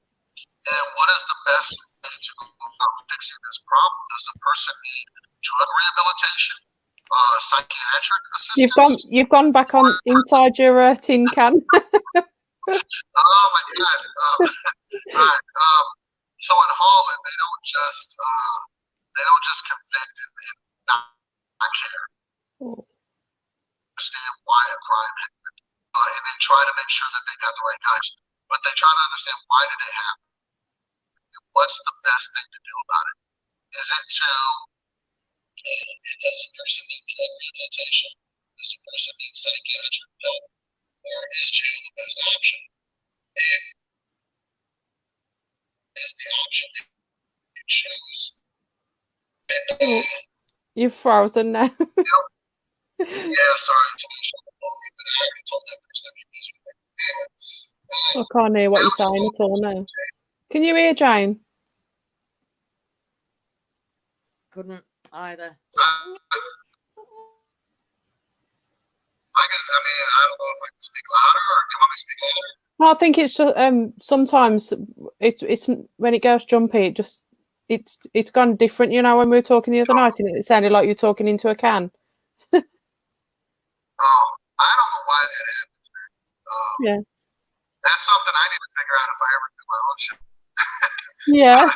Speaker 3: And what is the best way to go about fixing this problem? Does the person need drug rehabilitation, psychiatric assistance?
Speaker 1: You've gone back on inside your tin can.
Speaker 3: Oh my God! All right. So in Holland, they don't just convict and not care. Understand why a crime happened, and they try to make sure that they got the right guys. But they try to understand, why did it happen? And what's the best thing to do about it? Is it to does the person need drug rehabilitation? Does the person need psychiatric help? Or is jail the best option? And is the option it shows. And,
Speaker 1: You're frozen now.
Speaker 3: yeah, sorry to be short, but I already told that person I'd be busy with it.
Speaker 1: I can't hear what you're saying at all now. Can you hear Jane?
Speaker 2: Couldn't either.
Speaker 3: I don't know if I can speak louder, or do you want me to speak louder?
Speaker 1: I think it's just sometimes it's when it goes jumpy, it's gone different. You know, when we were talking the other night, and it sounded like you're talking into a can.
Speaker 3: I don't know why that happens, man.
Speaker 1: Yeah.
Speaker 3: That's something I need to figure out if I ever do my own show.
Speaker 1: Yeah.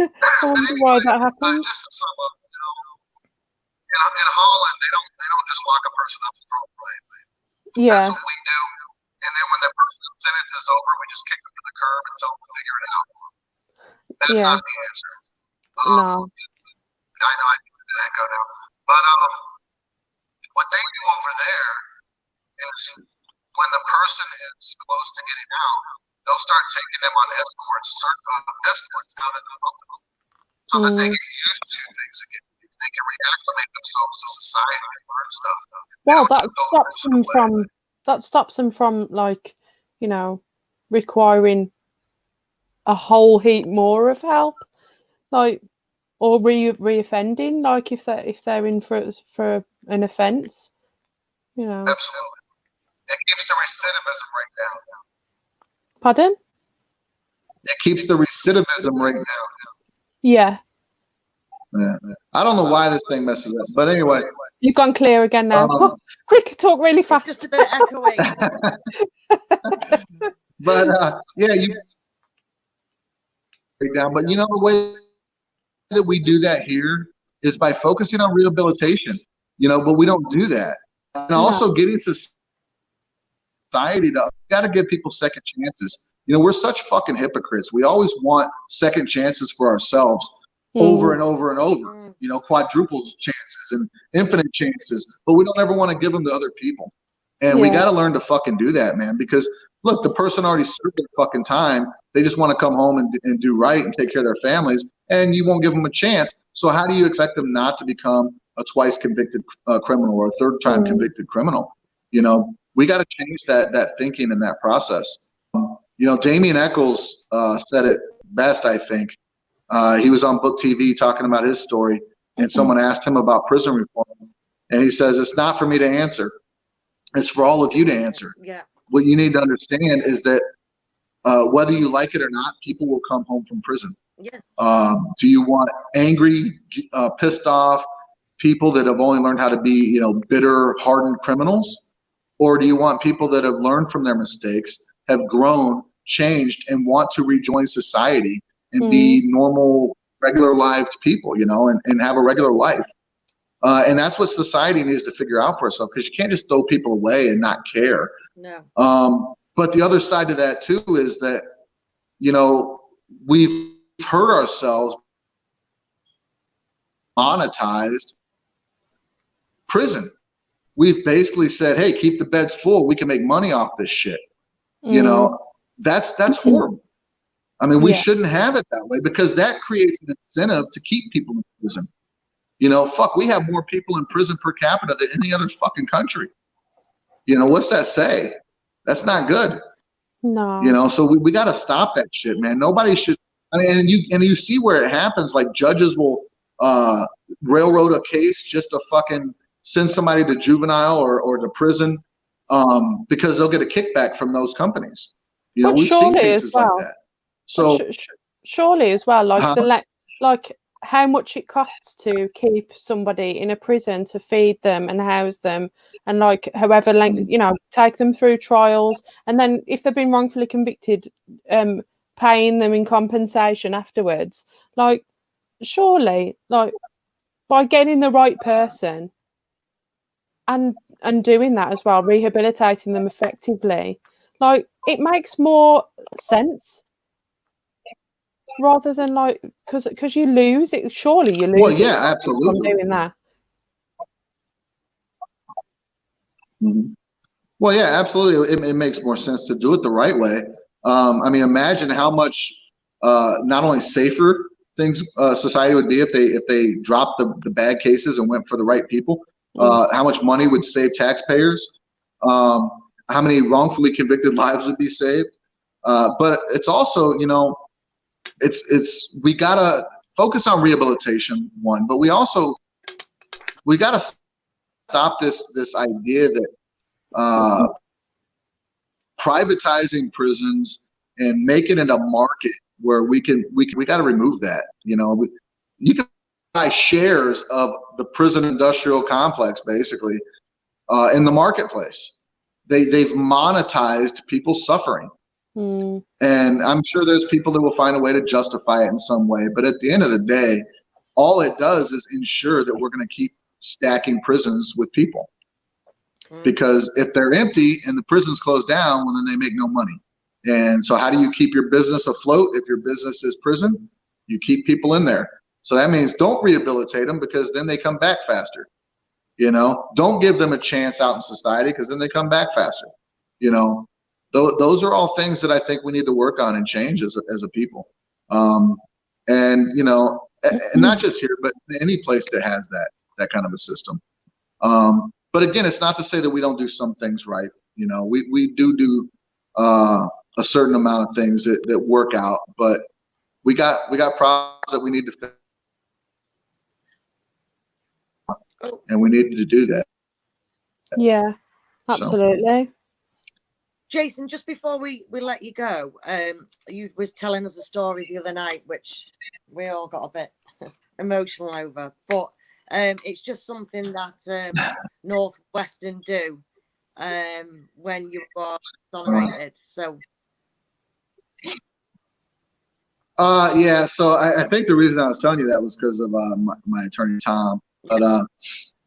Speaker 1: I wonder why that happens.
Speaker 3: Just to sum up, in Holland, they don't just lock a person up for right?
Speaker 1: Yeah.
Speaker 3: That's what we do. And then when the person's sentence is over, we just kick them to the curb and tell them to figure it out. That's not the answer.
Speaker 1: No.
Speaker 3: I know I need to let go now. But what they do over there is when the person is close to getting out, they'll start taking them on escorts out in the public so that they get used to things again. They can reacclimate themselves to society and learn stuff.
Speaker 1: Well, that stops them from like, you know, requiring a whole heap more of help, like, or reoffending, like if they're in for an offence, you know.
Speaker 3: Absolutely, it keeps the recidivism rate down.
Speaker 1: Pardon?
Speaker 3: It keeps the recidivism rate down.
Speaker 1: Yeah.
Speaker 3: Yeah. I don't know why this thing messes up, but anyway.
Speaker 1: You've gone clear again now. Quick, talk really fast.
Speaker 2: Just a bit echoing.
Speaker 3: But yeah, you down. But you know, the way that we do that here is by focusing on rehabilitation. You know, but we don't do that. And also getting society to got to give people second chances. You know, we're such fucking hypocrites. We always want second chances for ourselves. Over and over and over, you know, quadruple chances and infinite chances, but we don't ever want to give them to other people. And we got to learn to fucking do that, man, because look, the person already served their fucking time. They just want to come home and do right and take care of their families, and you won't give them a chance. So how do you expect them not to become a twice convicted criminal or a third time convicted criminal? You know, we got to change that thinking and that process. You know, Damien Eccles said it best, I think. He was on Book TV talking about his story, and someone asked him about prison reform, and he says, it's not for me to answer. It's for all of you to answer.
Speaker 2: Yeah.
Speaker 3: What you need to understand is that whether you like it or not, people will come home from prison.
Speaker 2: Yeah.
Speaker 3: Do you want angry, pissed off people that have only learned how to be, you know, bitter, hardened criminals? Or do you want people that have learned from their mistakes, have grown, changed, and want to rejoin society and be normal, regular-lived people, you know, and have a regular life? And that's what society needs to figure out for itself, because you can't just throw people away and not care.
Speaker 2: No.
Speaker 3: But the other side of that, too, is that, you know, we've hurt ourselves monetized prison. We've basically said, hey, keep the beds full. We can make money off this shit. You know, that's horrible. I mean, we shouldn't have it that way, because that creates an incentive to keep people in prison. You know, fuck, we have more people in prison per capita than any other fucking country. You know, what's that say? That's not good.
Speaker 1: No.
Speaker 3: You know, so we got to stop that shit, man. Nobody should. I mean, and you see where it happens. Like, judges will railroad a case just to fucking send somebody to juvenile or to prison because they'll get a kickback from those companies. You know, we've seen cases like that. So
Speaker 1: surely as well, like like how much it costs to keep somebody in a prison, to feed them and house them, and like however length, you know, take them through trials, and then if they've been wrongfully convicted, paying them in compensation afterwards. Like, surely, like, by getting the right person and doing that as well, rehabilitating them effectively, like, it makes more sense. rather than like because you lose it. Surely you lose.
Speaker 3: Well, yeah,
Speaker 1: it
Speaker 3: absolutely.
Speaker 1: from doing that.
Speaker 3: Mhm. Well, yeah, absolutely. It makes more sense to do it the right way. I mean, imagine how much not only safer things society would be if they dropped the bad cases and went for the right people. How much money would save taxpayers? How many wrongfully convicted lives would be saved? But it's also, you know, we gotta focus on rehabilitation, one, but we gotta stop this idea that privatizing prisons and making it a market where we got to remove that. You know, you can buy shares of the prison industrial complex basically in the marketplace. They've monetized people's suffering. And I'm sure there's people that will find a way to justify it in some way. But at the end of the day, all it does is ensure that we're going to keep stacking prisons with people. Because if they're empty and the prison's closed down, well, then they make no money. And so how do you keep your business afloat? If your business is prison, you keep people in there. So that means don't rehabilitate them, because then they come back faster. You know, don't give them a chance out in society, because then they come back faster. You know, those are all things that I think we need to work on and change as a people. And, you know, and not just here, but any place that has that kind of a system. But again, it's not to say that we don't do some things right. You know, we do a certain amount of things that work out, but we got problems that we need to fix, and we need to do that.
Speaker 1: Yeah, absolutely.
Speaker 2: So. Jason, just before we let you go, you was telling us a story the other night, which we all got a bit emotional over, but it's just something that Northwestern do when you are exonerated. So
Speaker 3: yeah, so I think the reason I was telling you that was because of my attorney Tom. But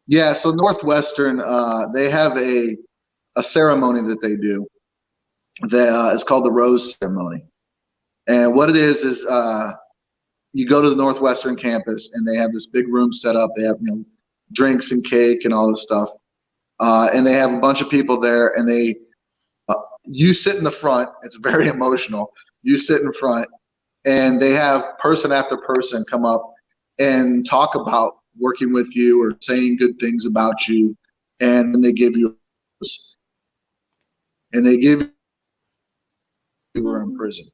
Speaker 3: yeah, so Northwestern, they have a ceremony that they do that is called the Rose Ceremony. And what it is you go to the Northwestern campus and they have this big room set up. They have, you know, drinks and cake and all this stuff. And they have a bunch of people there, and you sit in the front. It's very emotional. You sit in front, and they have person after person come up and talk about working with you or saying good things about you. And then they give you, you were in prison.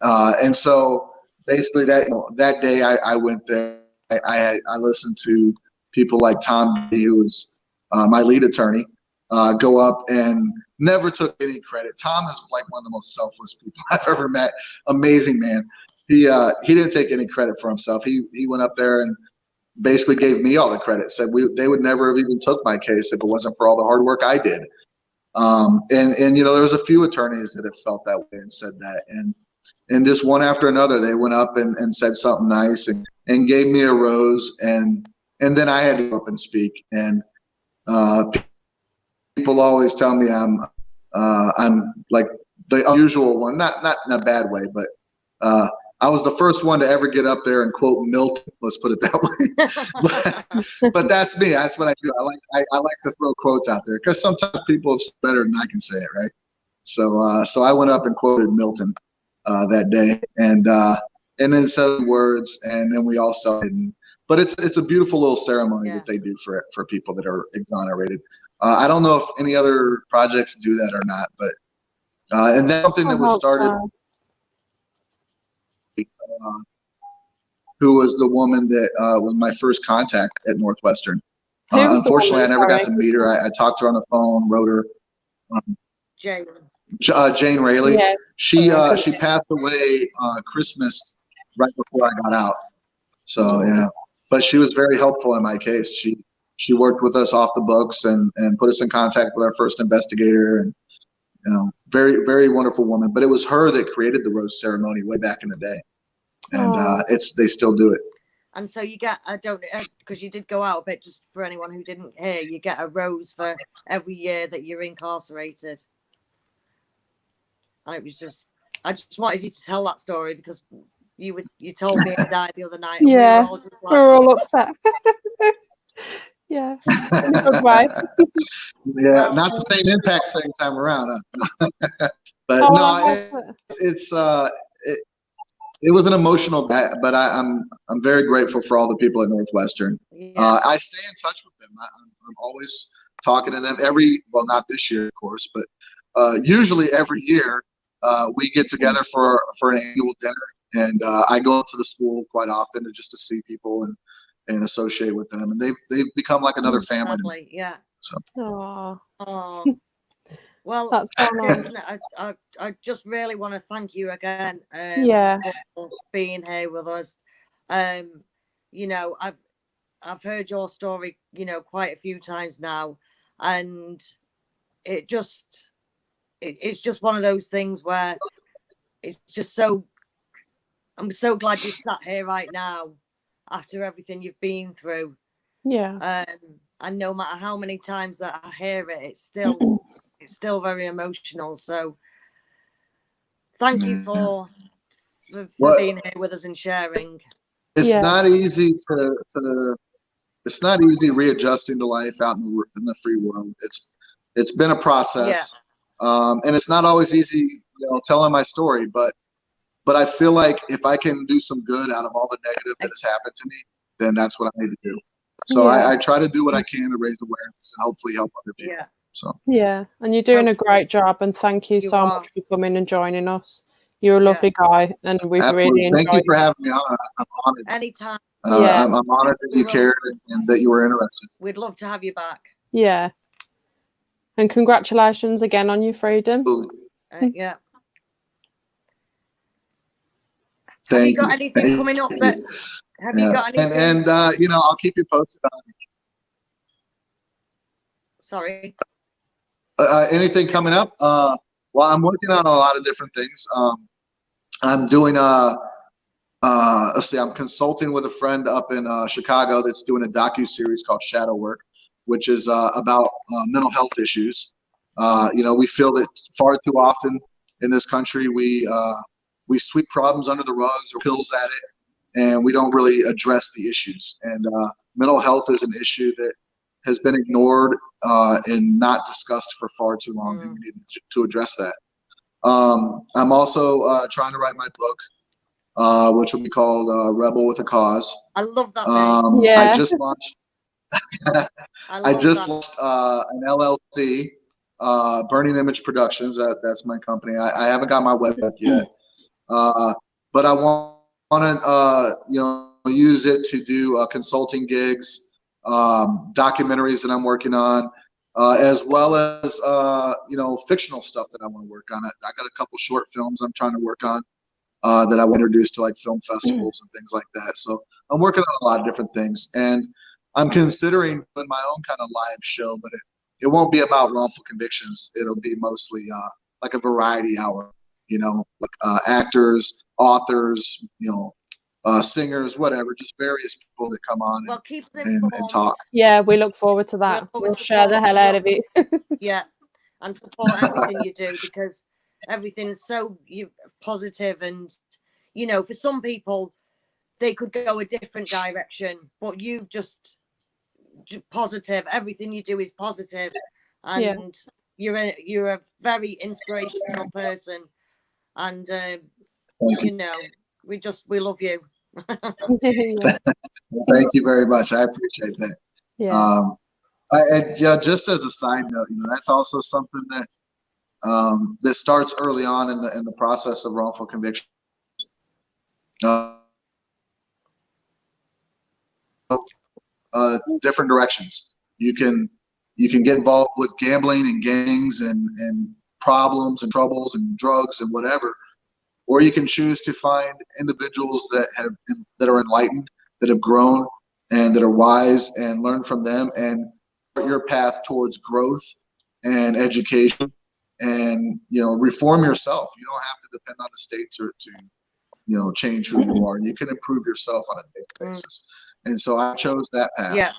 Speaker 3: And so basically that day I went there, I listened to people like Tom, who was my lead attorney, go up and never took any credit. Tom is like one of the most selfless people I've ever met. Amazing man. He didn't take any credit for himself. He went up there and basically gave me all the credit. Said they would never have even took my case if it wasn't for all the hard work I did. And you know, there was a few attorneys that have felt that way and said that, and just one after another, they went up and said something nice and gave me a rose, and then I had to go up and speak. And people always tell me I'm like the unusual one, not in a bad way, but I was the first one to ever get up there and quote Milton. Let's put it that way. but that's me. That's what I do. I like to throw quotes out there, because sometimes people have said better than I can say it, right? So I went up and quoted Milton that day, and then said words, and then we all celebrated. But it's a beautiful little ceremony that they do for people that are exonerated. I don't know if any other projects do that or not, but and that's something that was started. Who was the woman that was my first contact at Northwestern? Unfortunately, I never got to meet her. I talked to her on the phone, wrote her. Jane Rayleigh. Yeah. She passed away Christmas right before I got out. So yeah, but she was very helpful in my case. She worked with us off the books and put us in contact with our first investigator, and you know, very, very wonderful woman. But it was her that created the Rose Ceremony way back in the day, and they still do it.
Speaker 2: And so you get, I don't, because you did go out, but just for anyone who didn't hear, you get a rose for every year that you're incarcerated. And it was just, I just wanted you to tell that story because you told me it died the other night. And
Speaker 1: Yeah,
Speaker 2: we were all just like,
Speaker 1: we're all upset. Yeah, in a good way.
Speaker 3: Yeah,
Speaker 2: Well,
Speaker 3: not the same impact same time around. Huh? But
Speaker 1: Oh,
Speaker 3: no, it was an emotional day, but I'm very grateful for all the people at Northwestern.
Speaker 2: yeah.
Speaker 3: I stay in touch with them. I'm always talking to them well, not this year, of course, but usually every year we get together for an annual dinner, and I go to the school quite often just to see people and associate with them, and they've become like another family to me.
Speaker 2: Sadly, yeah.
Speaker 3: So.
Speaker 1: Aww.
Speaker 2: Oh, well,
Speaker 1: That's so nice.
Speaker 2: Jason, I just really want to thank you again
Speaker 1: Yeah.
Speaker 2: for being here with us. You know, I've heard your story, you know, quite a few times now, and it's just one of those things where it's just so, I'm so glad you sat here right now after everything you've been through.
Speaker 1: Yeah.
Speaker 2: And no matter how many times that I hear it, it's still very emotional. So thank you for being here with us and sharing.
Speaker 3: It's
Speaker 1: Yeah.
Speaker 3: not easy it's not easy readjusting to life out in the free world. It's been a process.
Speaker 2: Yeah.
Speaker 3: And it's not always easy, you know, telling my story, but I feel like if I can do some good out of all the negative that has happened to me, then that's what I need to do. So
Speaker 1: Yeah.
Speaker 3: I try to do what I can to raise awareness and hopefully help other people.
Speaker 2: Yeah.
Speaker 3: So
Speaker 1: Yeah, and you're doing a great job, and thank you so much for coming and joining us. You're a lovely guy, and we've really enjoyed
Speaker 3: Thank you for
Speaker 1: it.
Speaker 3: having me on. I'm honored.
Speaker 2: Anytime.
Speaker 1: Yeah.
Speaker 3: I'm honored that you cared and that you were interested.
Speaker 2: We'd love to have you back.
Speaker 1: Yeah. And congratulations again on your freedom.
Speaker 2: Yeah.
Speaker 3: Thank
Speaker 2: have you got anything coming up that have you got anything?
Speaker 3: And you know, I'll keep you posted on it.
Speaker 2: Sorry.
Speaker 3: Anything coming up? Well, I'm working on a lot of different things. I'm doing let's see, I'm consulting with a friend up in Chicago that's doing a docu-series called Shadow Work, which is about mental health issues. You know, we feel that far too often in this country we sweep problems under the rugs or pills at it, and we don't really address the issues. And mental health is an issue that has been ignored and not discussed for far too long, and we need to address that. I'm also trying to write my book, which will be called Rebel with a Cause.
Speaker 2: I love that name.
Speaker 1: Yeah.
Speaker 3: I just launched launched an LLC, Burning Image Productions. That's my company. I haven't got my website yet, but I want to you know, use it to do consulting gigs, documentaries that I'm working on, as well as you know, fictional stuff that I want to work on. I got a couple short films I'm trying to work on that I will introduce to like film festivals and things like that. So I'm working on a lot of different things, and I'm considering doing my own kind of live show, but it won't be about wrongful convictions. It'll be mostly like a variety hour, you know, like actors, authors, you know, singers, whatever, just various people that come on and talk.
Speaker 1: Yeah, we look forward to that. We'll share the hell out of it.
Speaker 2: Yeah, and support everything you do, because everything's so positive, and you know, for some people they could go a different direction, but you've just positive. Everything you do is positive, and you're a very inspirational person, and you know, we love you.
Speaker 3: Thank you very much. I appreciate that.
Speaker 1: Yeah.
Speaker 3: Just as a side note, you know, that's also something that that starts early on in the process of wrongful conviction. Different directions. You can get involved with gambling and gangs and problems and troubles and drugs and whatever, or you can choose to find individuals that are enlightened, that have grown, and that are wise, and learn from them and start your path towards growth and education, and you know, reform yourself. You don't have to depend on the state to you know, change who you are. You can improve yourself on a daily basis. And so I chose that path.
Speaker 2: Yeah.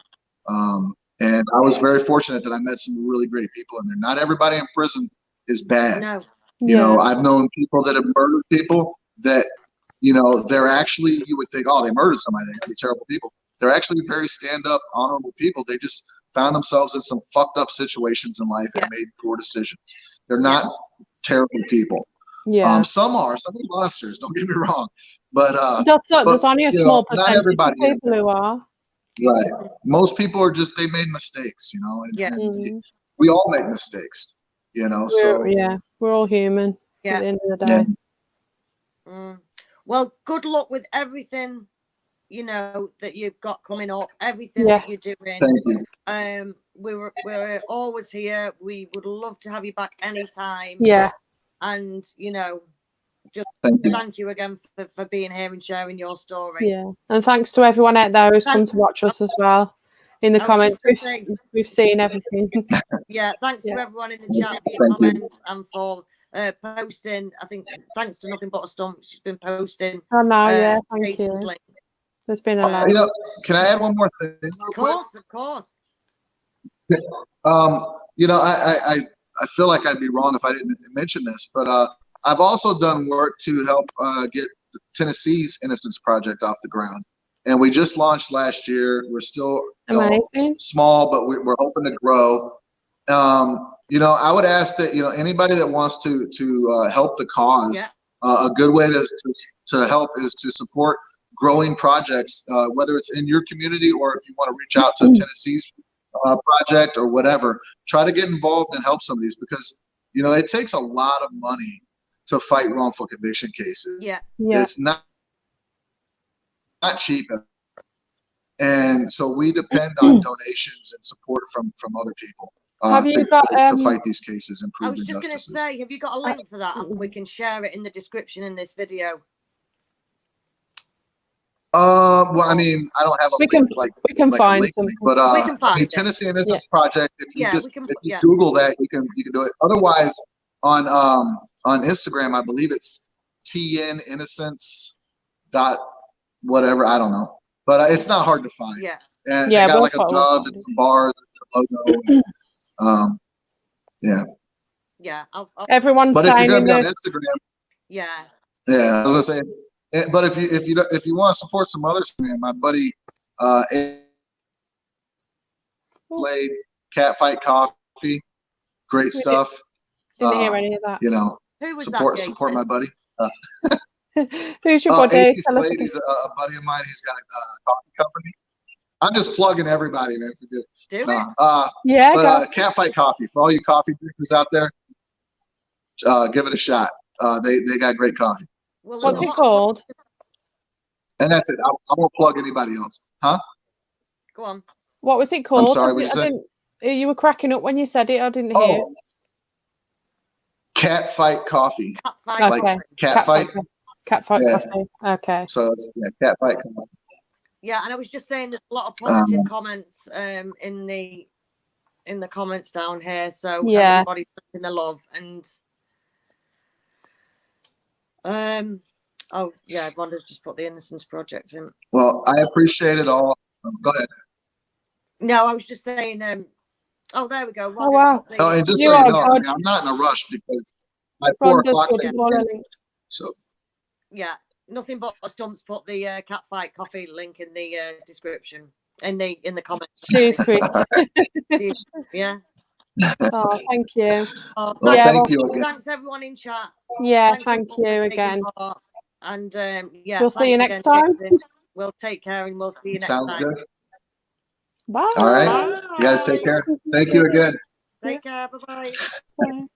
Speaker 3: And I was very fortunate that I met some really great people in there. Not everybody in prison is bad.
Speaker 2: No.
Speaker 3: You know, I've known people that have murdered people that, you know, they're actually, you would think, oh, they murdered somebody, they're gonna be terrible people. They're actually very stand-up, honorable people. They just found themselves in some fucked up situations in life and made poor decisions. They're not terrible people. Some are monsters, don't get me wrong. But
Speaker 1: there's only a small percentage of people who are.
Speaker 3: Right. Most people are just, they made mistakes, you know, and we all make mistakes, you know,
Speaker 1: we're all human at the end of the day.
Speaker 2: Well, good luck with everything, you know, that you've got coming up, everything that you're doing.
Speaker 3: Thank you.
Speaker 2: We're always here. We would love to have you back anytime. And, you know, just thank you again for being here and sharing your story.
Speaker 1: And thanks to everyone out there who's come to watch us as well. In the comments, we've seen everything.
Speaker 2: Thanks to everyone in the chat for your comments and for posting. I think thanks to Nothing But a Stump, she's been posting.
Speaker 1: Oh no, thank you.
Speaker 2: Link.
Speaker 1: There's been a lot.
Speaker 3: You know, can I add one more thing?
Speaker 2: Of course.
Speaker 3: You know, I feel like I'd be wrong if I didn't mention this, but I've also done work to help get Tennessee's Innocence Project off the ground. And we just launched last year. We're still small, but we're hoping to grow. You know, I would ask that, you know, anybody that wants to help the cause, a good way to help is to support growing projects, whether it's in your community or if you want to reach out to Tennessee's project or whatever. Try to get involved and help some of these, because, you know, it takes a lot of money to fight wrongful conviction cases. It's not cheap, and so we depend on donations and support from other people to fight these cases and prove
Speaker 2: I was just going to say, have you got a link for that, and we can share it in the description in this video?
Speaker 3: Well, I mean, I don't have a link,
Speaker 1: we can find something,
Speaker 3: but
Speaker 2: we can find
Speaker 3: I mean, Tennessee Innocence Project. If you Google that, you can do it. Otherwise, on Instagram, I believe it's TN Innocence dot whatever, I don't know, but it's not hard to find. And they got like a dove and some bars and a logo.
Speaker 1: Everyone's
Speaker 3: but if you're
Speaker 1: saying
Speaker 3: gonna be on Instagram, I was gonna say, but if you want to support some others, man, my buddy played Catfight Coffee, great stuff.
Speaker 1: Didn't hear any of that.
Speaker 3: You know, support my buddy.
Speaker 1: Who's your buddy?
Speaker 3: AC Slade, he's a buddy of mine. He's got a coffee company. I'm just plugging everybody, man. But Catfight Coffee, for all you coffee drinkers out there, give it a shot. They got great coffee.
Speaker 1: What's it called?
Speaker 3: And that's it. I won't plug anybody else. Huh?
Speaker 2: Go on.
Speaker 1: What was it called?
Speaker 3: I'm sorry, what did you say?
Speaker 1: You were cracking up when you said it. I didn't hear.
Speaker 3: Catfight Coffee.
Speaker 2: Catfight.
Speaker 3: Like Catfight.
Speaker 1: Catfight Coffee. Okay.
Speaker 3: So it's Catfight Coffee.
Speaker 2: Yeah, and I was just saying there's a lot of positive comments in the comments down here. So everybody's in the love and Rhonda's just put the Innocence Project in.
Speaker 3: Well, I appreciate it all. Go ahead.
Speaker 2: No, I was just saying there we go.
Speaker 1: Oh wow.
Speaker 3: And just so you know, I'm not in a rush because my 4 o'clock thing. So
Speaker 2: Nothing But a Stump's put the Catfight Coffee link in the description, in the comments.
Speaker 1: Cheers, Chris.
Speaker 2: Yeah.
Speaker 1: Oh, thank you.
Speaker 3: Thank you again.
Speaker 2: Thanks everyone in chat.
Speaker 1: Yeah, thank you again.
Speaker 2: And
Speaker 1: we'll see you next time.
Speaker 2: We'll take care and we'll see you next
Speaker 3: time. Sounds good.
Speaker 1: Bye.
Speaker 3: All right. You guys take care. Thank you again.
Speaker 2: Take care. Bye-bye.
Speaker 1: Bye.